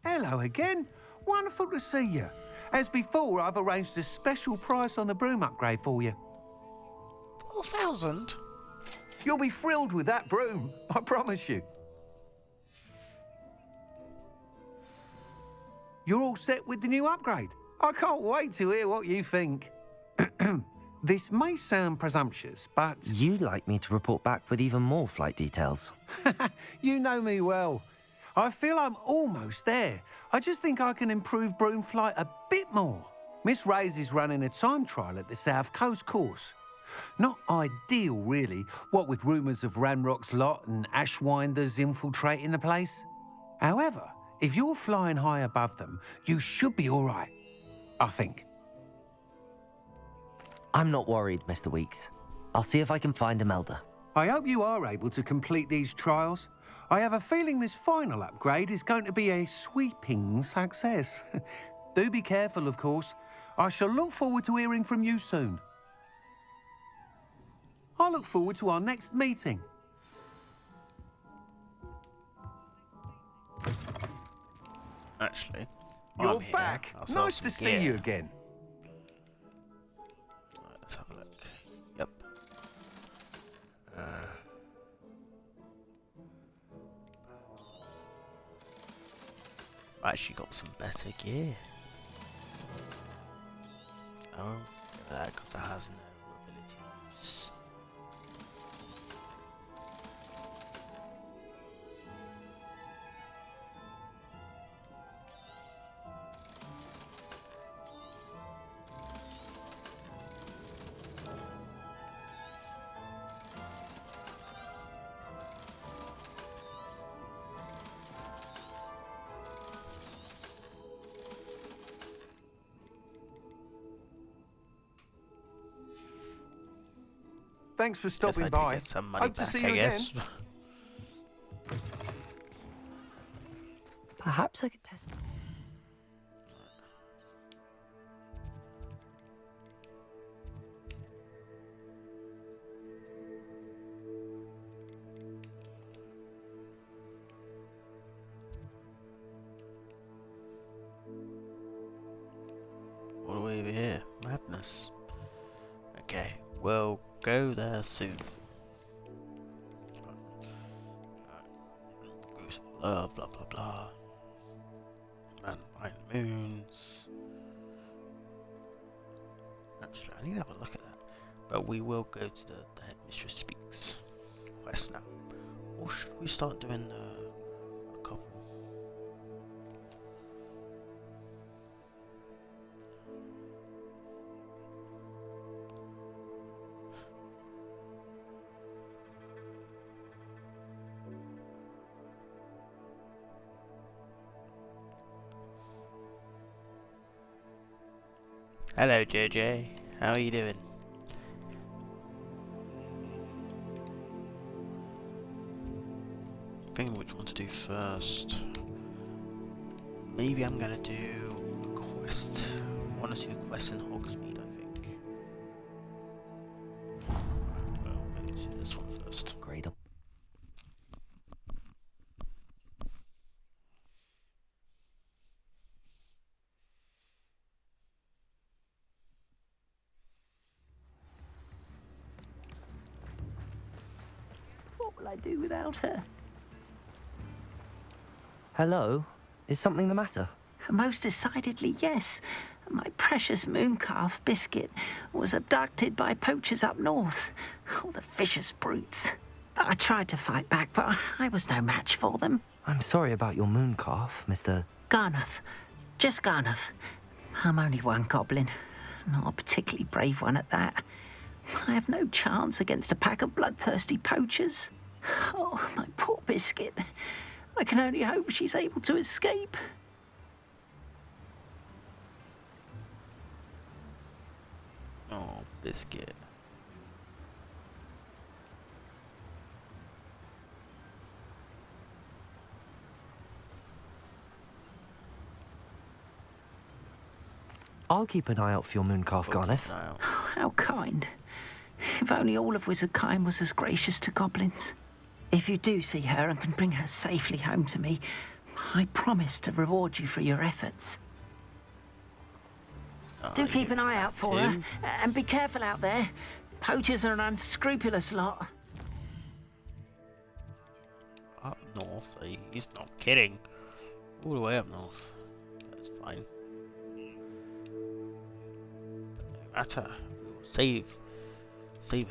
Hello again. Wonderful to see you. As before, I've arranged a special price on the broom upgrade for you.
4,000?
You'll be thrilled with that broom, I promise you. You're all set with the new upgrade. I can't wait to hear what you think. This may sound presumptuous, but...
You'd like me to report back with even more flight details.
You know me well. I feel I'm almost there. I just think I can improve broom flight a bit more. Miss Ray's is running a time trial at the South Coast course. Not ideal, really, what with rumours of Ranrock's lot and Ashwinders infiltrating the place. However, if you're flying high above them, you should be all right, I think.
I'm not worried, Mr. Weeks. I'll see if I can find Imelda.
I hope you are able to complete these trials. I have a feeling this final upgrade is going to be a sweeping success. Do be careful, of course. I shall look forward to hearing from you soon. I look forward to our next meeting.
Actually,
you're
I'm
back.
Here.
Nice to see you again.
Right, let's have a look. Yep. I actually got some better gear. Oh, that because it has no abilities.
Thanks for stopping
I
by.
Get some money
Hope
back,
to see you
I guess.
again.
Perhaps I could test that.
What do we have here? Madness. Okay, we'll go there soon. Blah blah blah blah. Man behind moons. Actually, I need to have a look at that. But we will go to the Headmistress Speaks quest now. Or should we start doing a couple? Hello JJ, how are you doing? Thinking which one to do first. Maybe I'm gonna do a quest. 1 or 2 quests in Hogsmeade, I think. Well, I'm going to do this one first.
Great.
What will I do without her?
Hello? Is something the matter?
Most decidedly, yes. My precious mooncalf, Biscuit, was abducted by poachers up north. Oh, the vicious brutes. I tried to fight back, but I was no match for them.
I'm sorry about your mooncalf, Mr.
Garnuff. Just Garnuff. I'm only one goblin. Not a particularly brave one at that. I have no chance against a pack of bloodthirsty poachers. Oh, my poor Biscuit. I can only hope she's able to escape.
Oh, Biscuit.
I'll keep an eye out for your mooncalf, Garneth.
How kind. If only all of Wizardkind was as gracious to goblins. If you do see her and can bring her safely home to me, I promise to reward you for your efforts. Do keep an eye out for her, and be careful out there. Poachers are an unscrupulous lot.
Up north? He's not kidding. All the way up north. That's fine. Matter. Save him.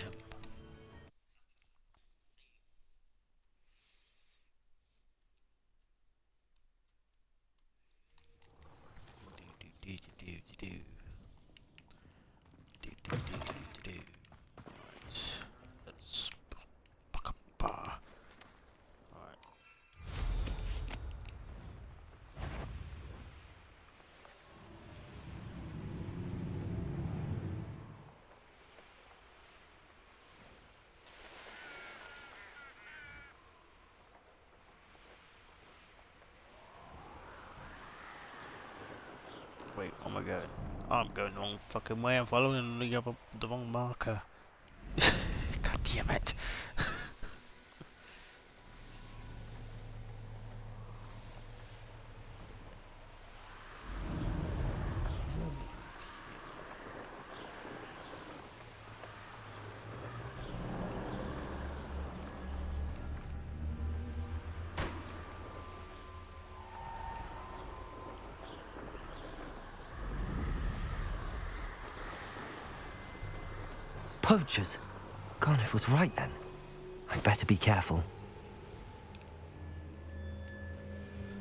Let's pack a bar. Alright. Wait, oh my god. I'm going the wrong fucking way. I'm following the wrong marker. God damn it.
Poachers? Garneth was right then. I'd better be careful.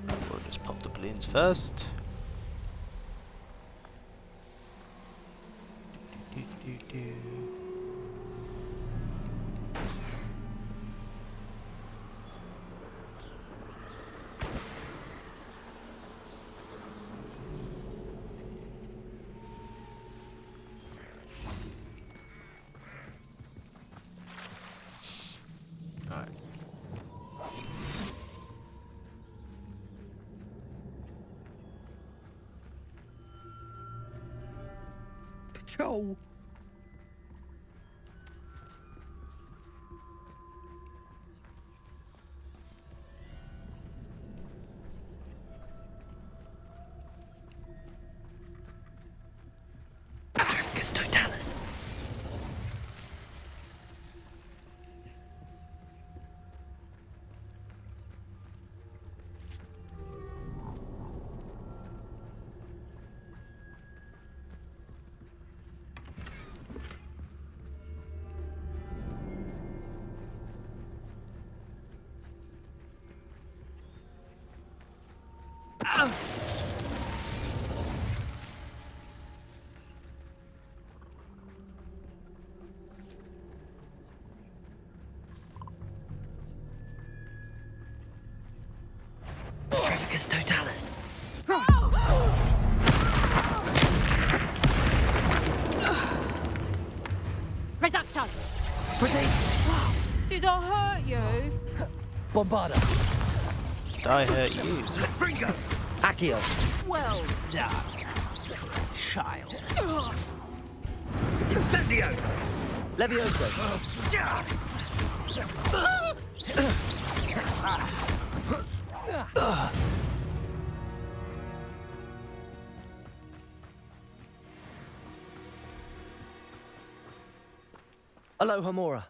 We'll just pop the balloons first.
Patrol.
Africus totalis. Africus totalis.
Reducto!
Protect!
Did I hurt you?
Bombarda.
Did I hurt you?
Ringo. Accio.
Well done, child. Incendio!
Levioso. Aloha Mora.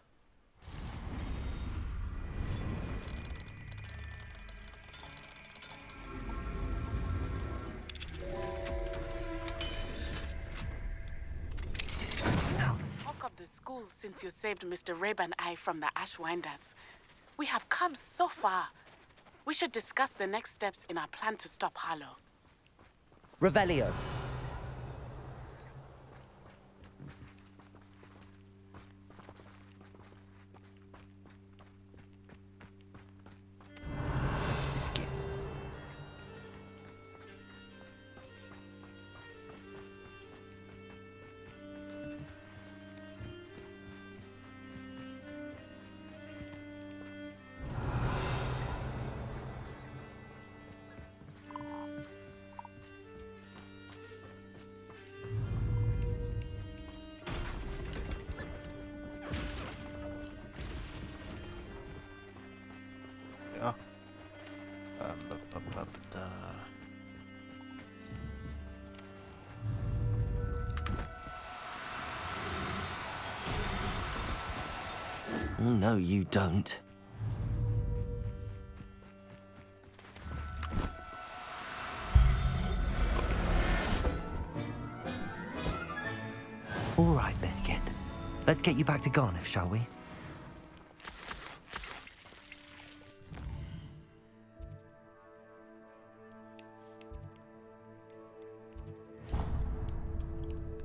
Talk of the school since you saved Mr. Rabe and I from the Ashwinders. We have come so far. We should discuss the next steps in our plan to stop Harlow.
Revelio. Oh, no, you don't. All right, Biscuit. Let's get you back to Garniff, shall we?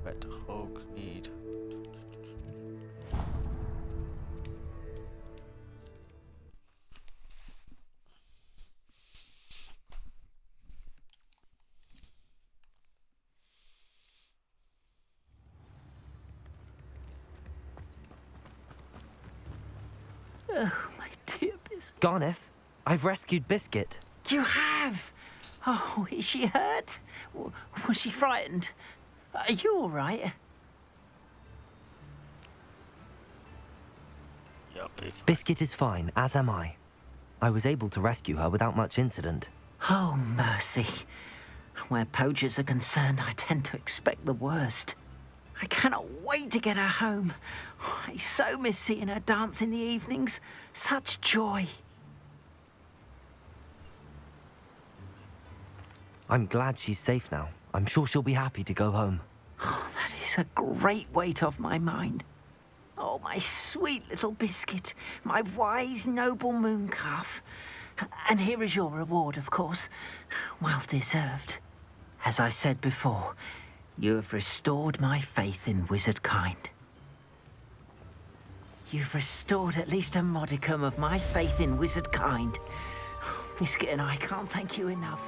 Back to Hogsmeade.
Oh, my dear Biscuit.
Garniff, I've rescued Biscuit.
You have? Oh, is she hurt? Was she frightened? Are you all right?
Biscuit is fine, as am I. I was able to rescue her without much incident.
Oh, mercy. Where poachers are concerned, I tend to expect the worst. I cannot wait to get her home. I so miss seeing her dance in the evenings. Such joy.
I'm glad she's safe now. I'm sure she'll be happy to go home.
Oh, that is a great weight off my mind. Oh, my sweet little Biscuit, my wise, noble moon calf. And here is your reward, of course. Well deserved. As I said before, you have restored my faith in wizard kind. You've restored at least a modicum of my faith in wizard kind. Biscuit and I can't thank you enough.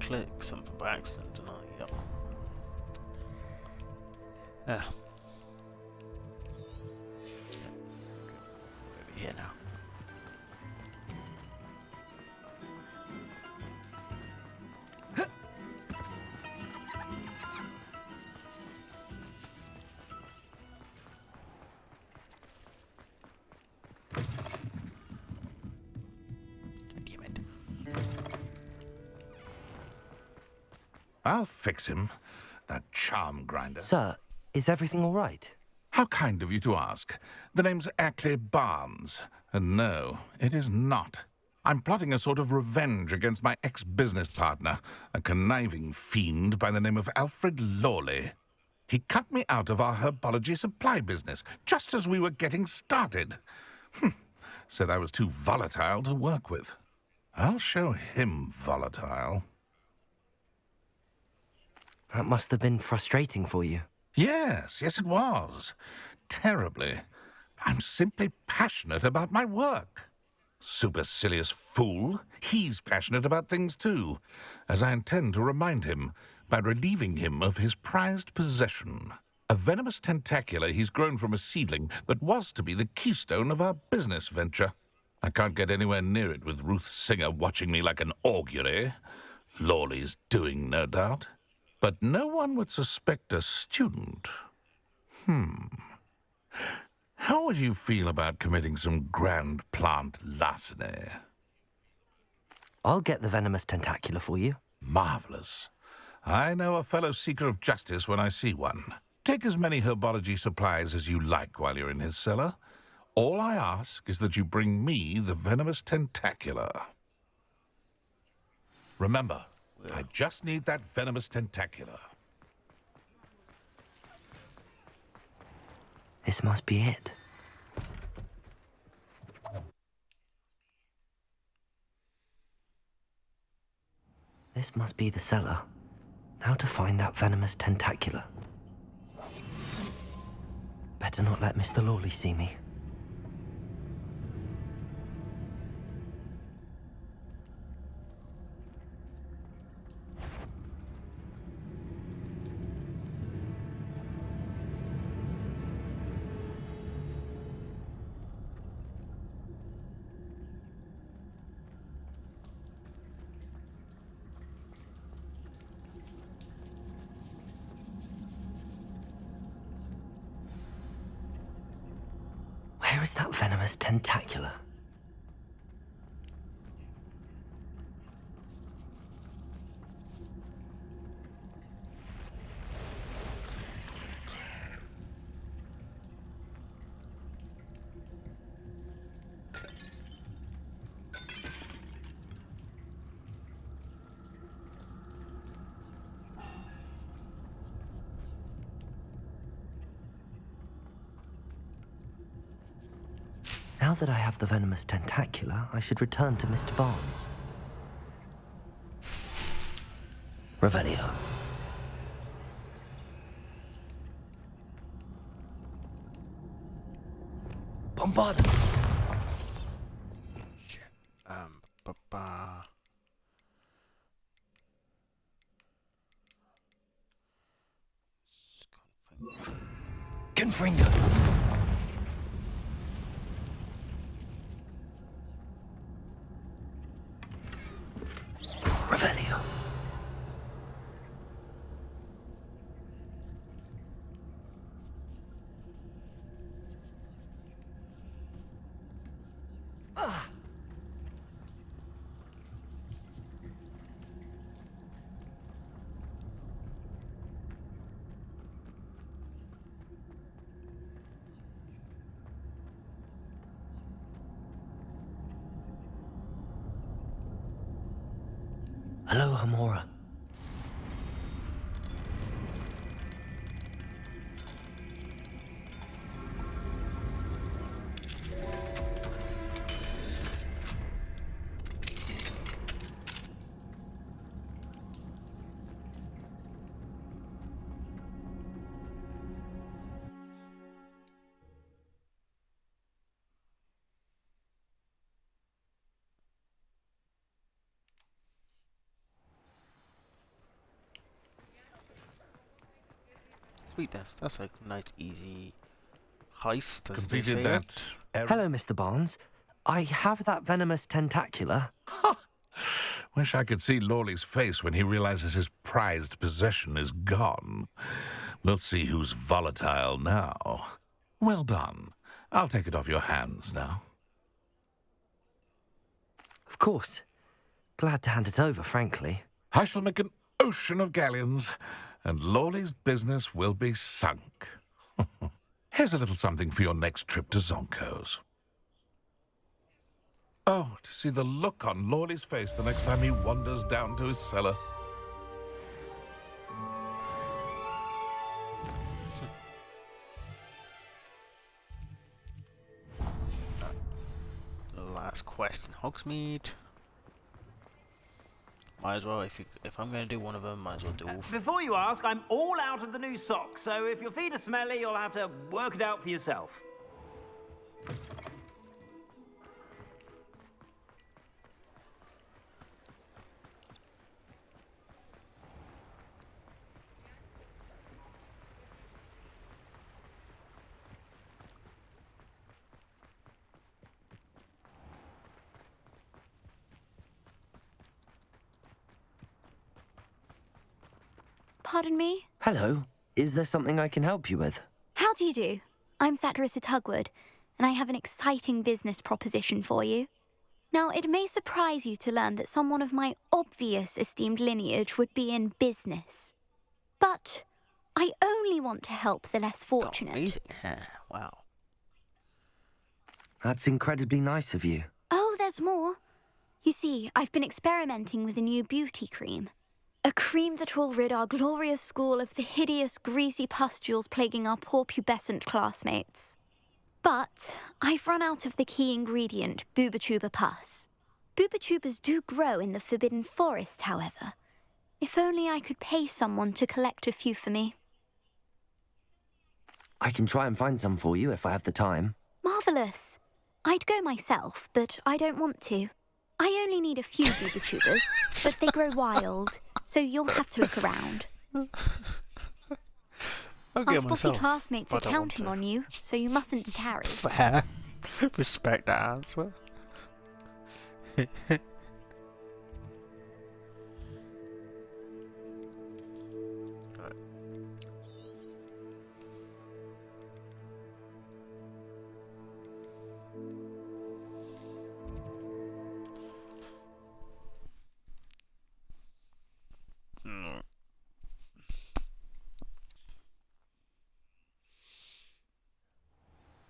Click something by accident, didn't I? Yep. Yeah. Over here now.
I'll fix him, that charm grinder.
Sir, is everything all right?
How kind of you to ask. The name's Ackley Barnes. And no, it is not. I'm plotting a sort of revenge against my ex-business partner, a conniving fiend by the name of Alfred Lawley. He cut me out of our herbology supply business, just as we were getting started. Said I was too volatile to work with. I'll show him volatile.
That must have been frustrating for you.
Yes, it was. Terribly. I'm simply passionate about my work. Supercilious fool. He's passionate about things too, as I intend to remind him by relieving him of his prized possession. A venomous tentacula he's grown from a seedling that was to be the keystone of our business venture. I can't get anywhere near it with Ruth Singer watching me like an augury. Lawley's doing, no doubt. But no one would suspect a student. How would you feel about committing some grand plant larceny?
I'll get the venomous tentacula for you.
Marvelous. I know a fellow seeker of justice when I see one. Take as many herbology supplies as you like while you're in his cellar. All I ask is that you bring me the venomous tentacula. Remember, I just need that venomous tentacula.
This must be it. This must be the cellar. Now to find that venomous tentacula. Better not let Mr. Lawley see me. Where is that venomous tentacula? Now that I have the venomous tentacula, I should return to Mr. Barnes. Revelio. Bombard.
Ba-ba.
Confringo. Revelio. Hello, Hamora.
Sweet, that's a nice, easy heist. As they
Completed
say.
that.
Hello, Mr. Barnes. I have that venomous tentacula.
Wish I could see Lawley's face when he realizes his prized possession is gone. We'll see who's volatile now. Well done. I'll take it off your hands now.
Of course. Glad to hand it over, frankly.
I shall make an ocean of galleons, and Lawley's business will be sunk. Here's a little something for your next trip to Zonko's. Oh, to see the look on Lawley's face the next time he wanders down to his cellar.
The last quest in Hogsmeade. Might as well, if I'm going to do one of them, might as well do all.
Before you ask, I'm all out of the new socks, so if your feet are smelly, you'll have to work it out for yourself.
Pardon me?
Hello. Is there something I can help you with?
How do you do? I'm Satirissa Tugwood, and I have an exciting business proposition for you. Now, it may surprise you to learn that someone of my obvious esteemed lineage would be in business. But I only want to help the less fortunate.
Amazing hair. Wow.
That's incredibly nice of you.
Oh, there's more. You see, I've been experimenting with a new beauty cream. A cream that will rid our glorious school of the hideous, greasy pustules plaguing our poor pubescent classmates. But I've run out of the key ingredient, Booba-Tuba pus. Booba-Tubas do grow in the Forbidden Forest, however. If only I could pay someone to collect a few for me.
I can try and find some for you if I have the time.
Marvellous. I'd go myself, but I don't want to. I only need a few Booba-Tubas, but they grow wild, so you'll have to look around. Our spotty classmates are counting on you, so you mustn't tarry.
Fair. Respect that answer.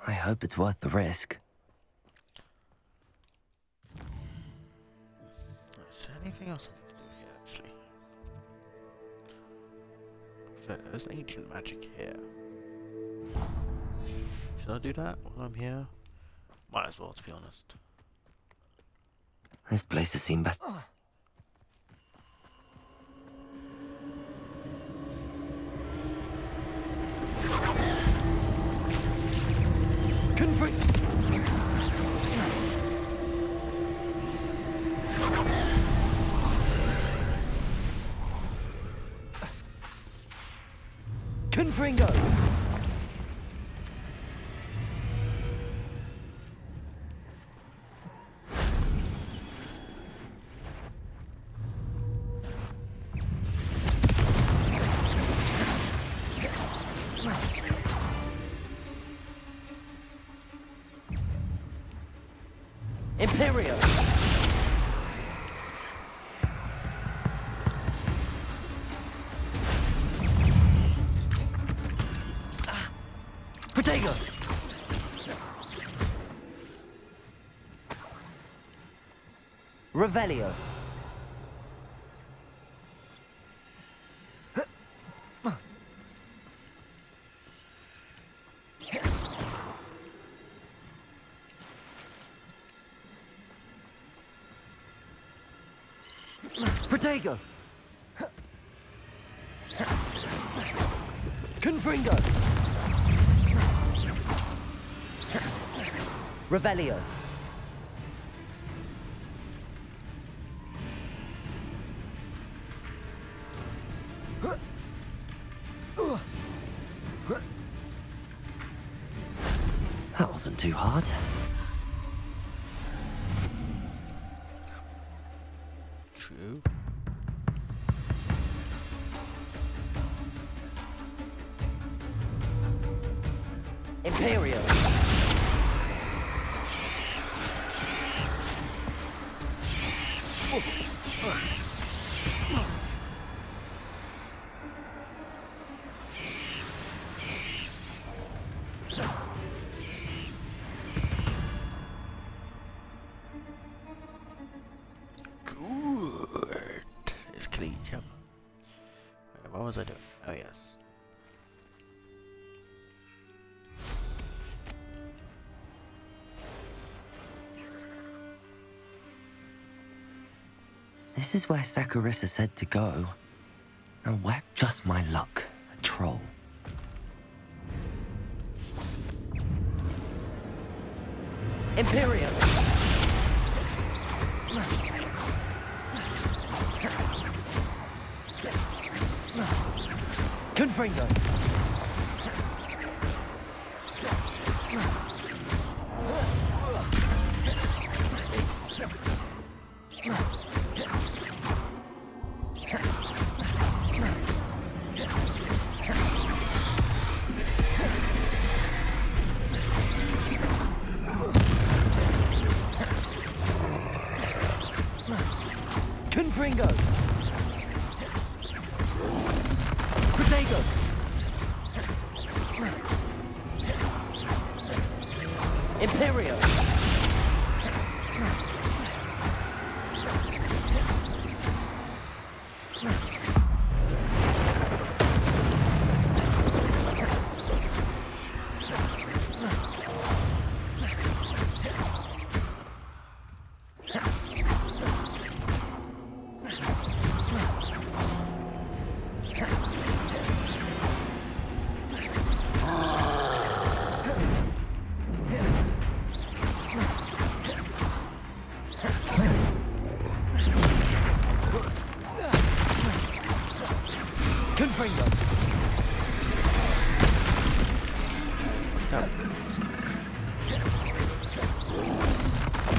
I hope it's worth the risk.
Is there anything else I need to do here, actually? There's ancient magic here. Should I do that while I'm here? Might as well, to be honest.
This place has seen better.
Confringo! Imperio! Protego! Revelio! Protego! Confringo! Revelio!
That wasn't too hard.
True.
Imperio!
Good. It's clean, yep. Wait, what was I doing? Oh, yes.
This is where Saccharissa said to go. Now where? Just my luck. A troll.
Imperio! Confringo! Confringo! Protego! Imperio! Confringo!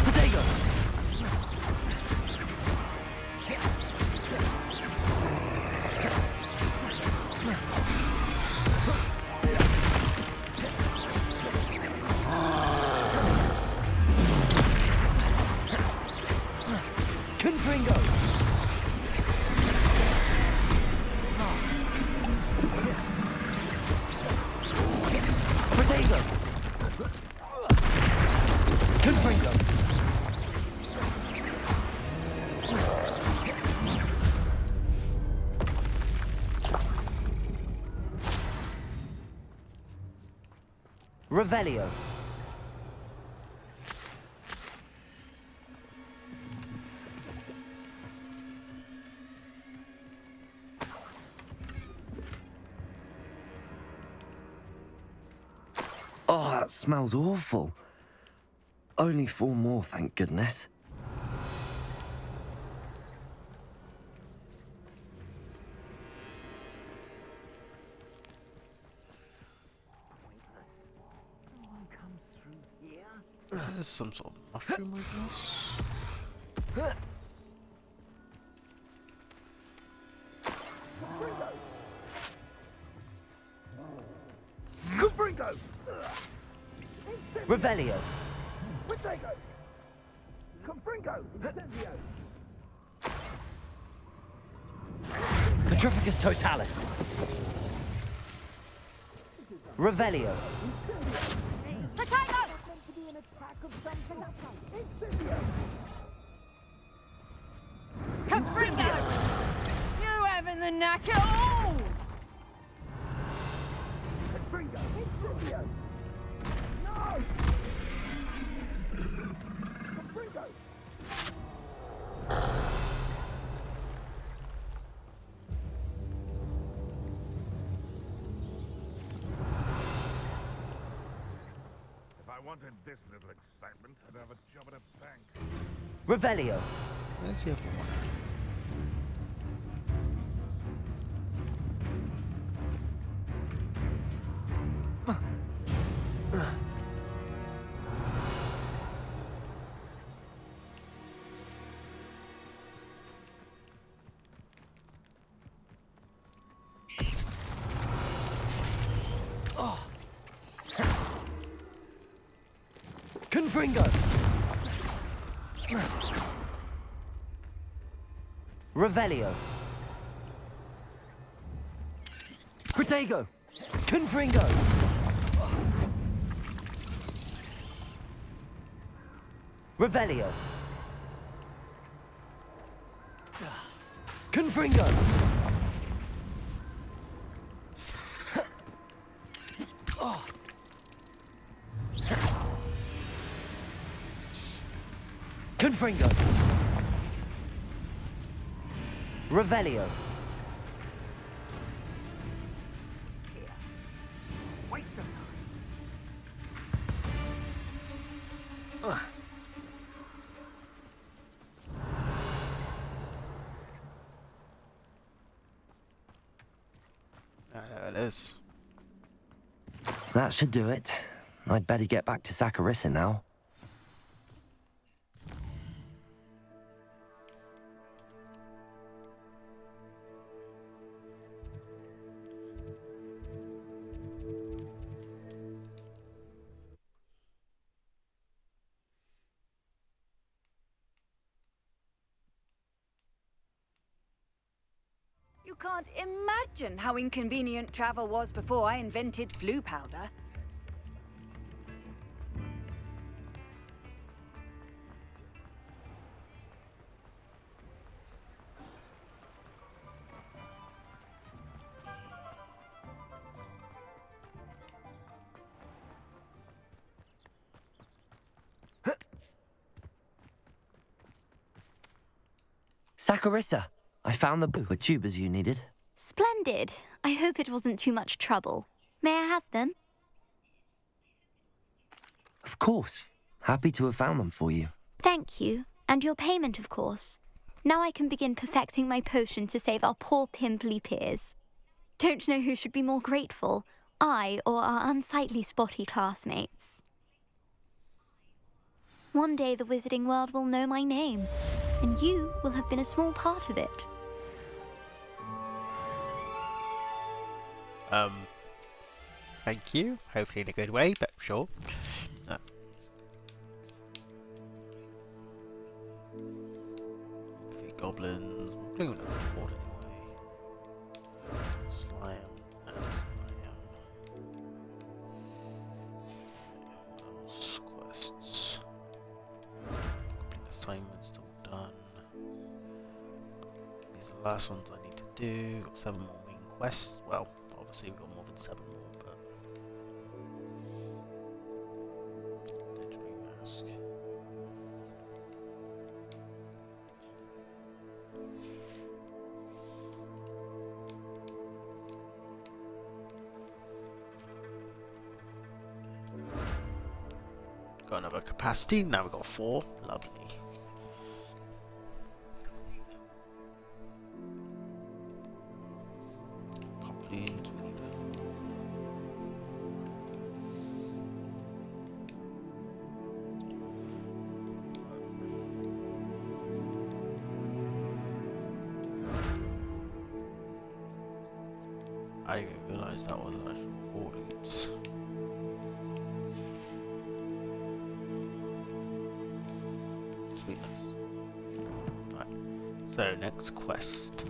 Protego! Confringo! Protego!
Revelio. Oh, that smells awful. Only 4 more, thank goodness.
This is some sort of mushroom, I guess.
Confringo!
Revelio.
Protego! Confringo! Incendio!
Petrificus totalis. Revelio.
Potato! Confringo! You having the knack at all?
Confringo! Incendio! No! Confringo!
If I wanted this little excitement, I'd have a job at a bank.
Revelio.
Where's the other one?
Confringo. Revelio. Protego. Confringo. Revelio. Confringo. Confringo. Revelio.
Waste of
There it is.
That should do it. I'd better get back to Saccharissa now.
You can't imagine how inconvenient travel was before I invented flu powder.
Saccharissa, I found the book with tubers you needed.
Splendid. I hope it wasn't too much trouble. May I have them?
Of course. Happy to have found them for you.
Thank you. And your payment, of course. Now I can begin perfecting my potion to save our poor pimply peers. Don't know who should be more grateful, I or our unsightly spotty classmates. One day the wizarding world will know my name, and you will have been a small part of it.
Thank you. Hopefully in a good way, but sure. The goblins. We'll do another report anyway. Slime and slime. What else? Quests. Complete assignments all done. These are the last ones I need to do. Got 7 more main quests. Well, obviously we've got more than 7 more, but Got another capacity. Now we've got 4. Lovely. Probably into I didn't realise that was an actual audience. Sweetness. Right. So next quest.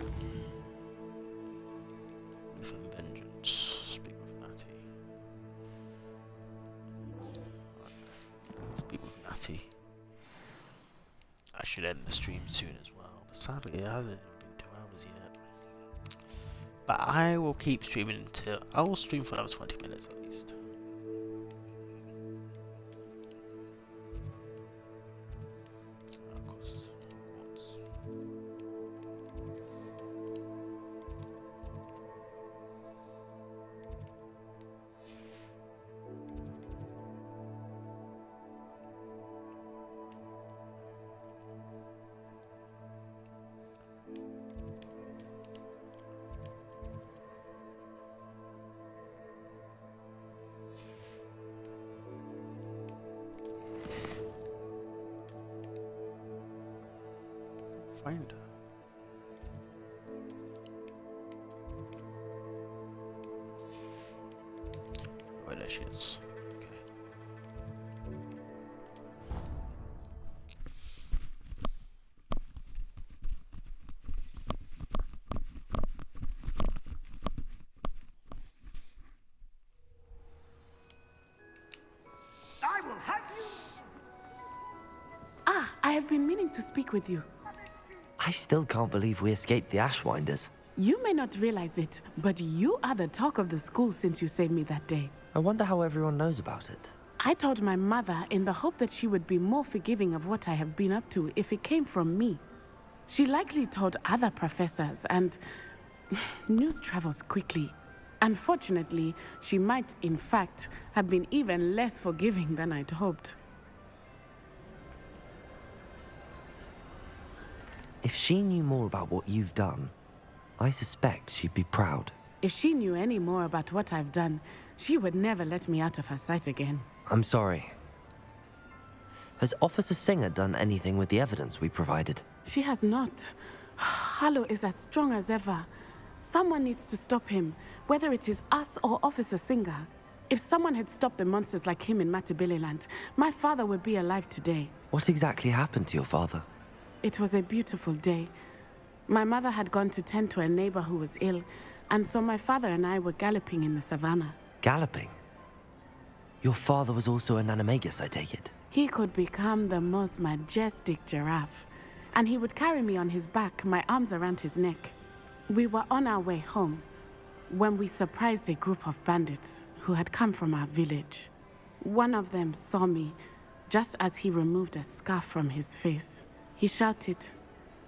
Grief and Vengeance. Speak with Natty. Right. Speak with Natty. I should end the stream soon as well, but sadly it hasn't been 2 hours yet. But I will keep streaming until I will stream for another 20 minutes at least. Find her. Oh, there she is.
I will have you.
Ah, I have been meaning to speak with you.
I still can't believe we escaped the Ashwinders.
You may not realize it, but you are the talk of the school since you saved me that day.
I wonder how everyone knows about it.
I told my mother in the hope that she would be more forgiving of what I have been up to if it came from me. She likely told other professors, and news travels quickly. Unfortunately, she might, in fact, have been even less forgiving than I'd hoped.
If she knew more about what you've done, I suspect she'd be proud.
If she knew any more about what I've done, she would never let me out of her sight again.
I'm sorry. Has Officer Singer done anything with the evidence we provided?
She has not. Harlow is as strong as ever. Someone needs to stop him, whether it is us or Officer Singer. If someone had stopped the monsters like him in Matabeleland, my father would be alive today.
What exactly happened to your father?
It was a beautiful day. My mother had gone to tend to a neighbor who was ill, and so my father and I were galloping in the savannah.
Galloping? Your father was also an animagus, I take it?
He could become the most majestic giraffe, and he would carry me on his back, my arms around his neck. We were on our way home when we surprised a group of bandits who had come from our village. One of them saw me just as he removed a scarf from his face. He shouted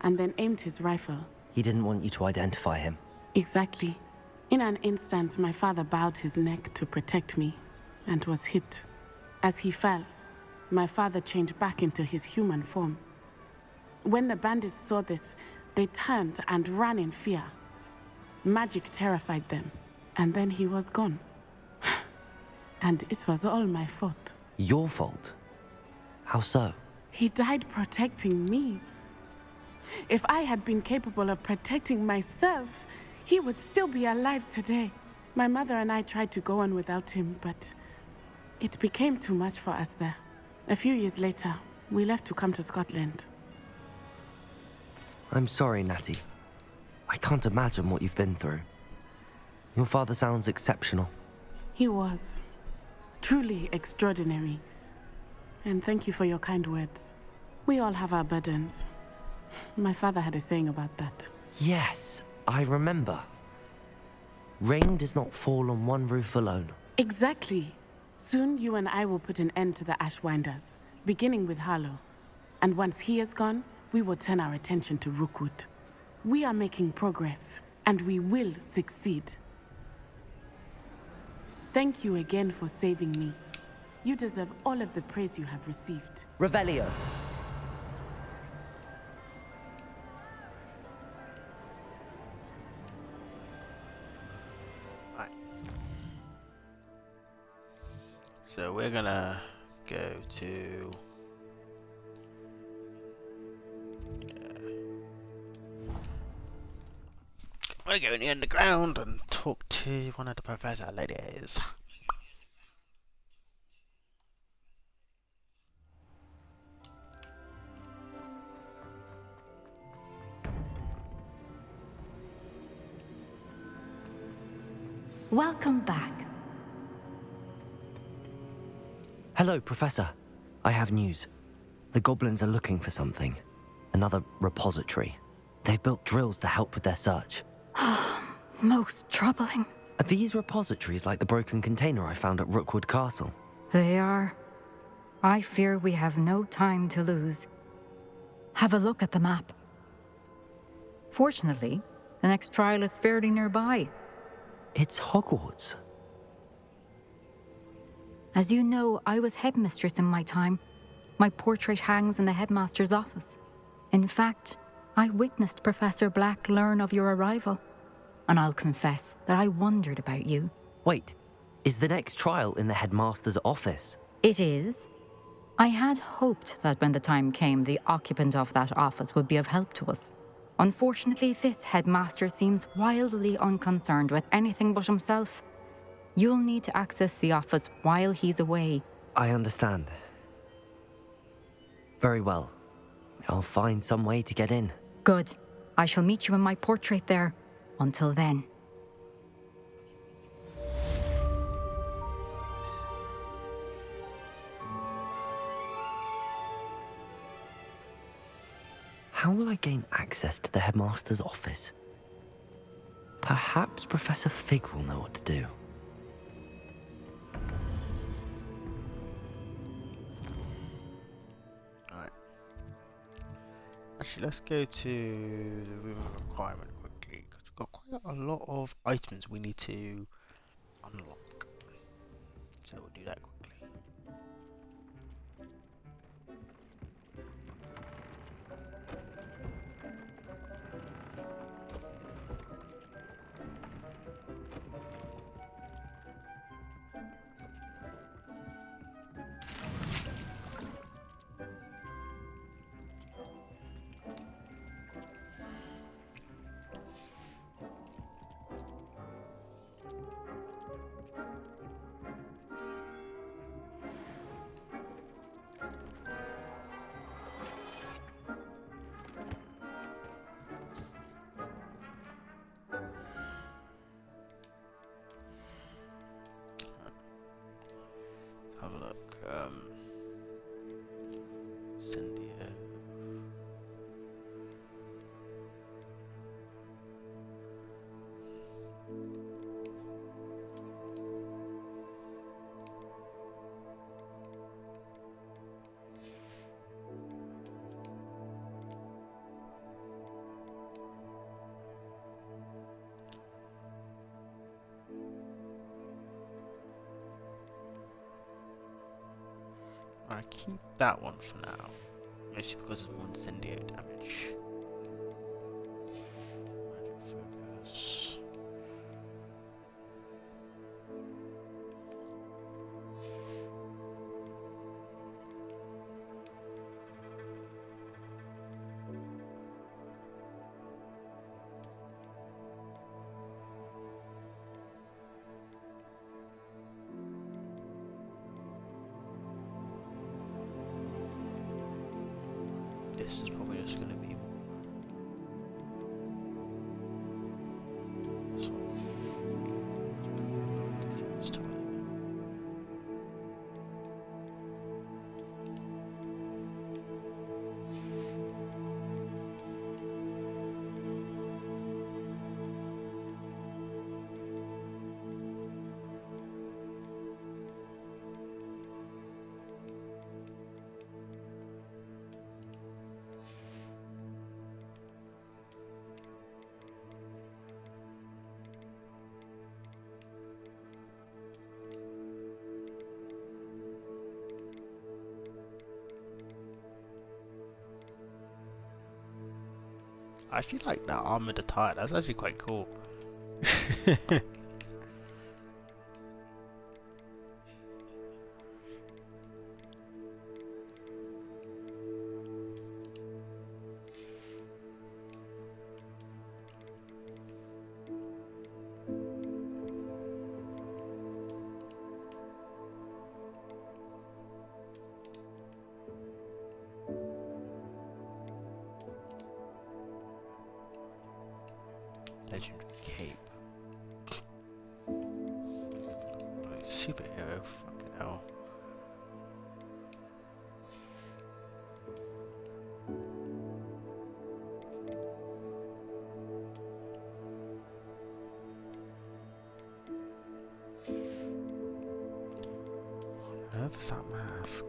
and then aimed his rifle.
He didn't want you to identify him.
Exactly. In an instant, my father bowed his neck to protect me and was hit. As he fell, my father changed back into his human form. When the bandits saw this, they turned and ran in fear. Magic terrified them, and then he was gone. And it was all my fault.
Your fault? How so?
He died protecting me. If I had been capable of protecting myself, he would still be alive today. My mother and I tried to go on without him, but it became too much for us there. A few years later, we left to come to Scotland.
I'm sorry, Natty. I can't imagine what you've been through. Your father sounds exceptional.
He was. Truly extraordinary. And thank you for your kind words. We all have our burdens. My father had a saying about that.
Yes, I remember. Rain does not fall on one roof alone.
Exactly. Soon you and I will put an end to the Ashwinders, beginning with Harlow. And once he is gone, we will turn our attention to Rookwood. We are making progress, and we will succeed. Thank you again for saving me. You deserve all of the praise you have received.
Revelio.
Right. So we're gonna go to... We're going to go in the underground and talk to one of the professor ladies.
Welcome back.
Hello, Professor. I have news. The goblins are looking for something. Another repository. They've built drills to help with their search.
Most troubling.
Are these repositories like the broken container I found at Rookwood Castle?
They are. I fear we have no time to lose. Have a look at the map. Fortunately, the next trial is fairly nearby.
It's Hogwarts.
As you know, I was headmistress in my time. My portrait hangs in the headmaster's office. In fact, I witnessed Professor Black learn of your arrival. And I'll confess that I wondered about you.
Wait, is the next trial in the headmaster's office?
It is. I had hoped that when the time came, the occupant of that office would be of help to us. Unfortunately, this headmaster seems wildly unconcerned with anything but himself. You'll need to access the office while he's away.
I understand. Very well. I'll find some way to get in.
Good. I shall meet you in my portrait there. Until then.
How will I gain access to the headmaster's office? Perhaps Professor Fig will know what to do.
Alright. Actually, let's go to the river requirement quickly, because we've got quite a lot of items we need to unlock. So we'll do that quickly. Have a look. Incendio. I keep that one for now, mostly because it's more incendio damage. Magic focus. This is probably just going to be defense to it. I actually like that armored attire. That's actually quite cool. Legendary cape. Superhero, fucking hell. What on earth is that mask?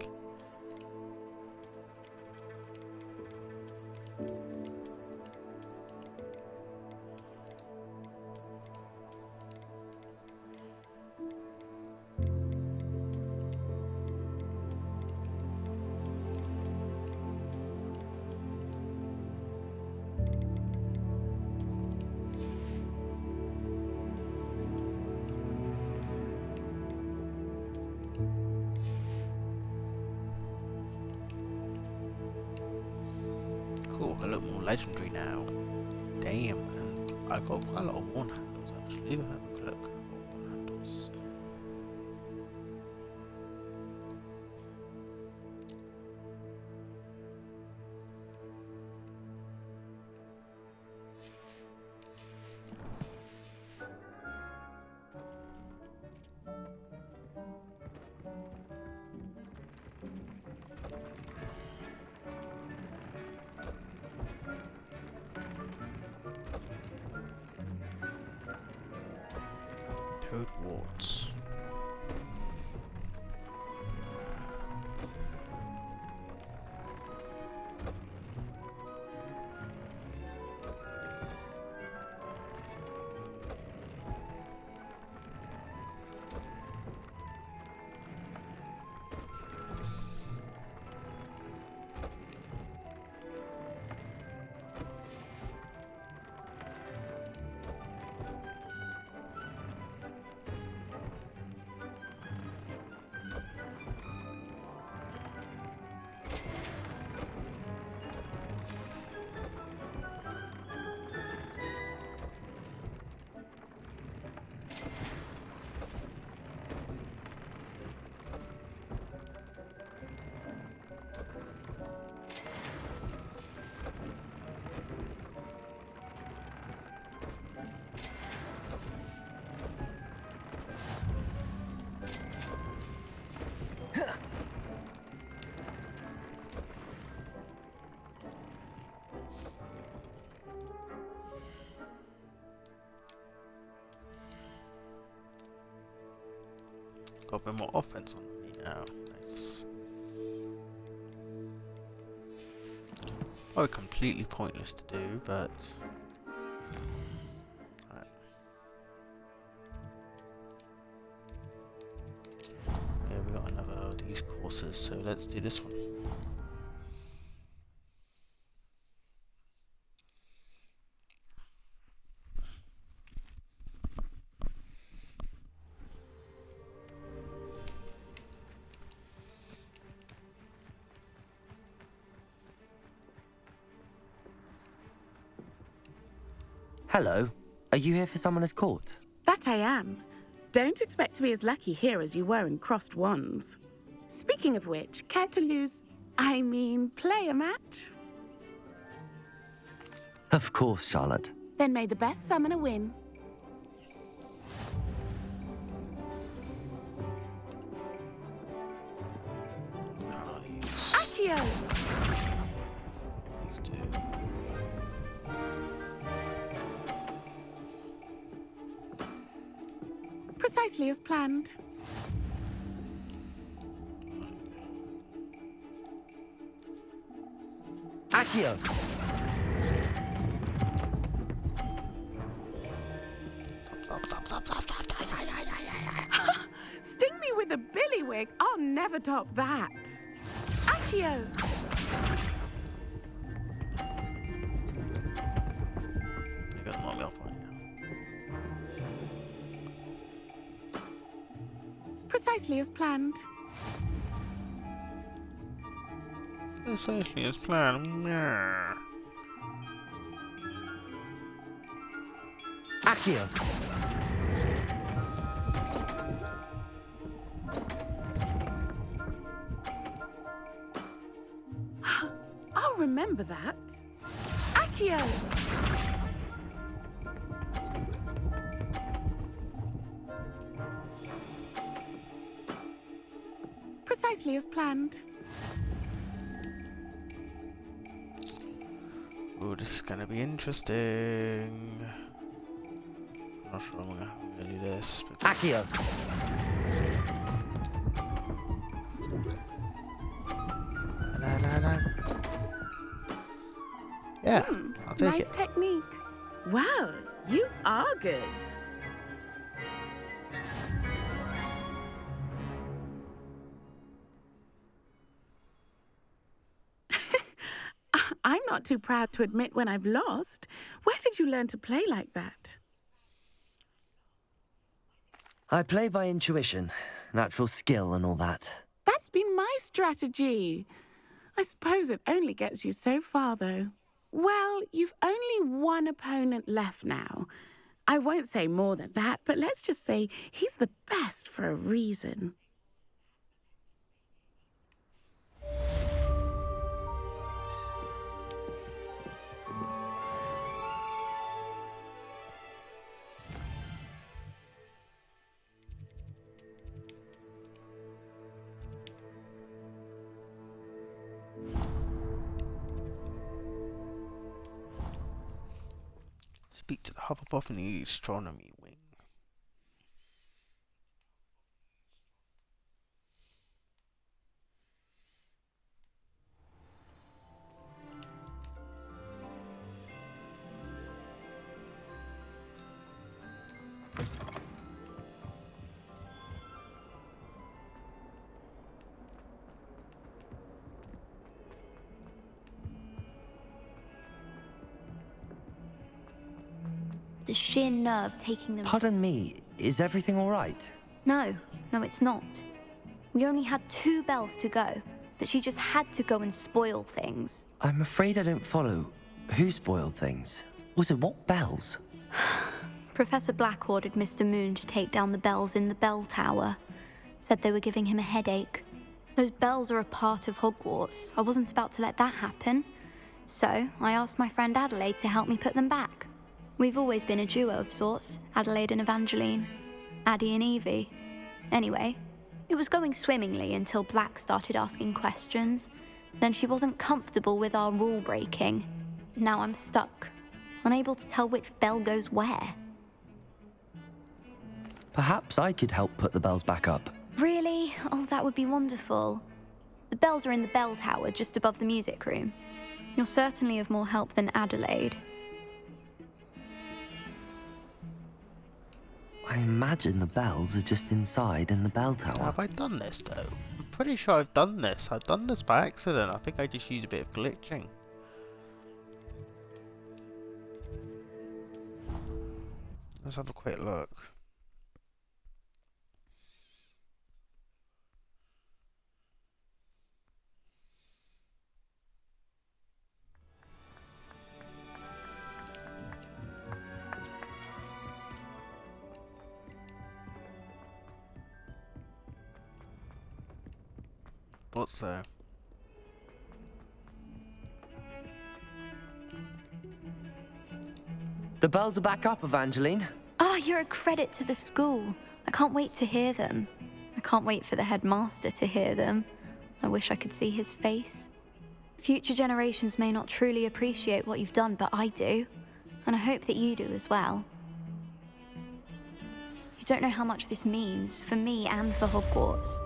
Cool, I look more legendary now. Damn, and I got quite a lot of one handles actually. Have a look at one handles. Hogwarts. Got a bit more offense on me now. Nice. Oh, completely pointless to do, but right. Yeah, we got another of these courses, so let's do this one.
Hello. Are you here for someone as court?
That I am. Don't expect to be as lucky here as you were in Crossed Wands. Speaking of which, care to play a match?
Of course, Charlotte.
Then may the best summoner win. Accio! Precisely as planned.
Accio!
Sting me with a billywig. I'll never top that. Accio!
doesn't want me off right now.
Precisely as planned.
Precisely as planned. Yeah.
Accio!
I'll remember that. Accio! Precisely as planned.
Oh, this is gonna be interesting. I'm not sure I'm gonna do this.
Accio!
No. Yeah, I'll take
Nice
it.
technique. Well, you are good. I'm not too proud to admit when I've lost. Where did you learn to play like that?
I play by intuition, natural skill and all that.
That's been my strategy. I suppose it only gets you so far, though. Well, you've only one opponent left now. I won't say more than that, but let's just say he's the best for a reason.
Speak to the Hufflepuff in the astronomy wing.
The sheer nerve taking them.
Pardon me, is everything all right?
No, it's not. We only had 2 bells to go, but she just had to go and spoil things.
I'm afraid I don't follow. Who spoiled things? Also, what bells?
Professor Black ordered Mr. Moon to take down the bells in the bell tower. Said they were giving him a headache. Those bells are a part of Hogwarts. I wasn't about to let that happen. So, I asked my friend Adelaide to help me put them back. We've always been a duo of sorts, Adelaide and Evangeline. Addie and Evie. Anyway, it was going swimmingly until Black started asking questions. Then she wasn't comfortable with our rule breaking. Now I'm stuck, unable to tell which bell goes where.
Perhaps I could help put the bells back up.
Really? Oh, that would be wonderful. The bells are in the bell tower just above the music room. You're certainly of more help than Adelaide.
I imagine the bells are just inside in the bell tower.
Have I done this though? I'm pretty sure I've done this. I've done this by accident. I think I just used a bit of glitching. Let's have a quick look. What's there?
The bells are back up, Evangeline.
Oh, you're a credit to the school. I can't wait to hear them. I can't wait for the headmaster to hear them. I wish I could see his face. Future generations may not truly appreciate what you've done, but I do. And I hope that you do as well. You don't know how much this means for me and for Hogwarts.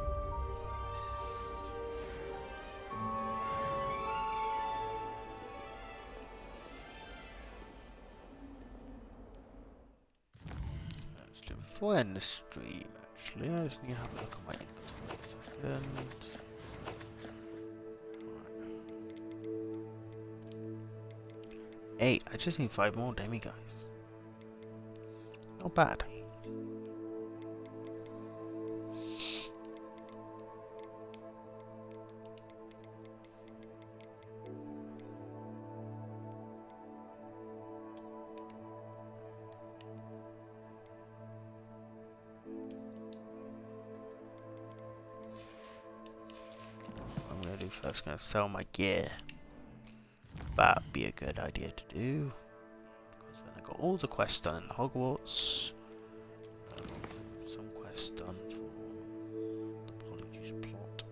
Before I end the stream, actually, I just need to have a look at my inventory for a second. Right. 8. I just need 5 more demi guys. Not bad. I'm gonna do first. Gonna sell my gear. That'd be a good idea to do. Because then I got all the quests done in Hogwarts. Some quests done for the Polyjuice plot.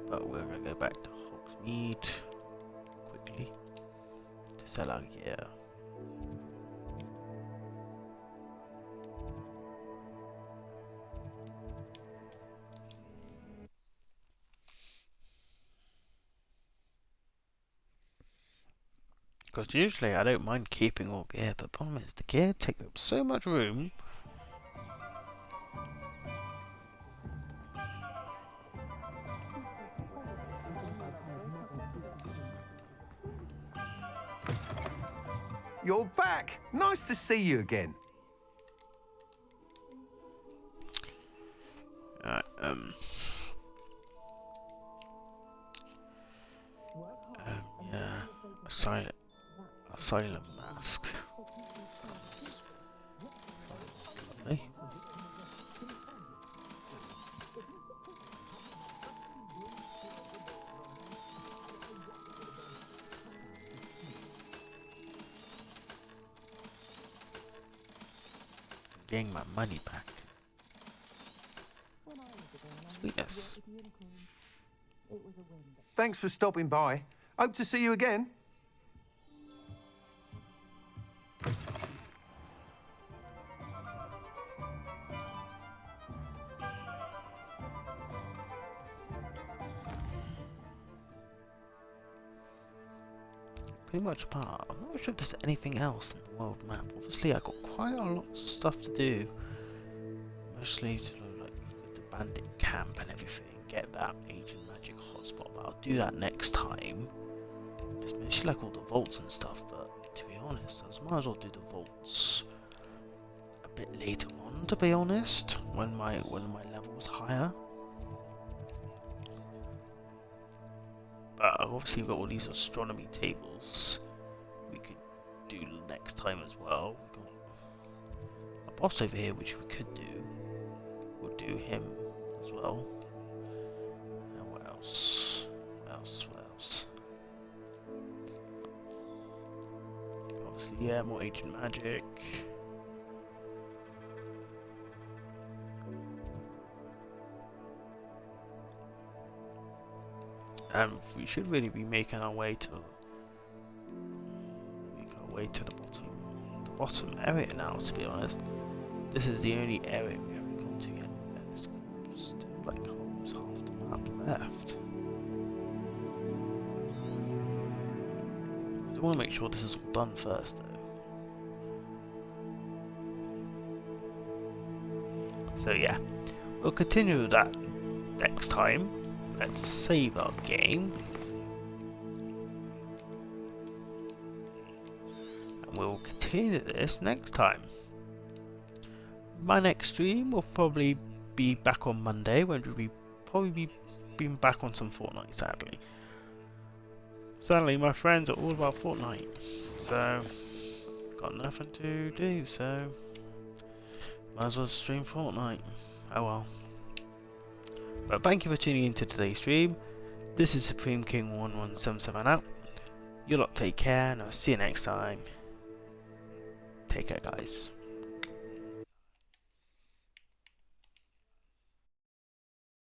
But we're gonna go back to Hogsmeade quickly to sell our gear. Because usually I don't mind keeping all gear, but the problem is the gear takes up so much room.
You're back! Nice to see you again.
Yeah, asylum mask. Lovely. Getting my money back. Sweetness.
Thanks for stopping by. Hope to see you again.
Pretty much apart. I'm not sure if there's anything else in the world map. Obviously, I got quite a lot of stuff to do. Mostly to like the bandit camp and everything. Get that ancient magic hotspot, but I'll do that next time. Especially like all the vaults and stuff. But to be honest, I might as well do the vaults a bit later on. To be honest, when my level's higher. But obviously we've got all these astronomy tables we could do next time as well. We've got a boss over here which we could do. We'll do him as well. And what else? What else? Obviously, yeah, more ancient magic. We should really be making our way to the bottom area now. To be honest, this is the only area we haven't gone to yet, and it's still like almost half the map left. I want to make sure this is all done first, though. So yeah, we'll continue that next time. Let's save our game. And we'll continue this next time. My next stream will probably be back on Monday, when we'll probably be being back on some Fortnite, sadly. Sadly, my friends are all about Fortnite. So, got nothing to do, so might as well stream Fortnite. Oh well. But thank you for tuning in to today's stream. This is Supreme King 1177 out. You lot take care, and I'll see you next time. Take care, guys.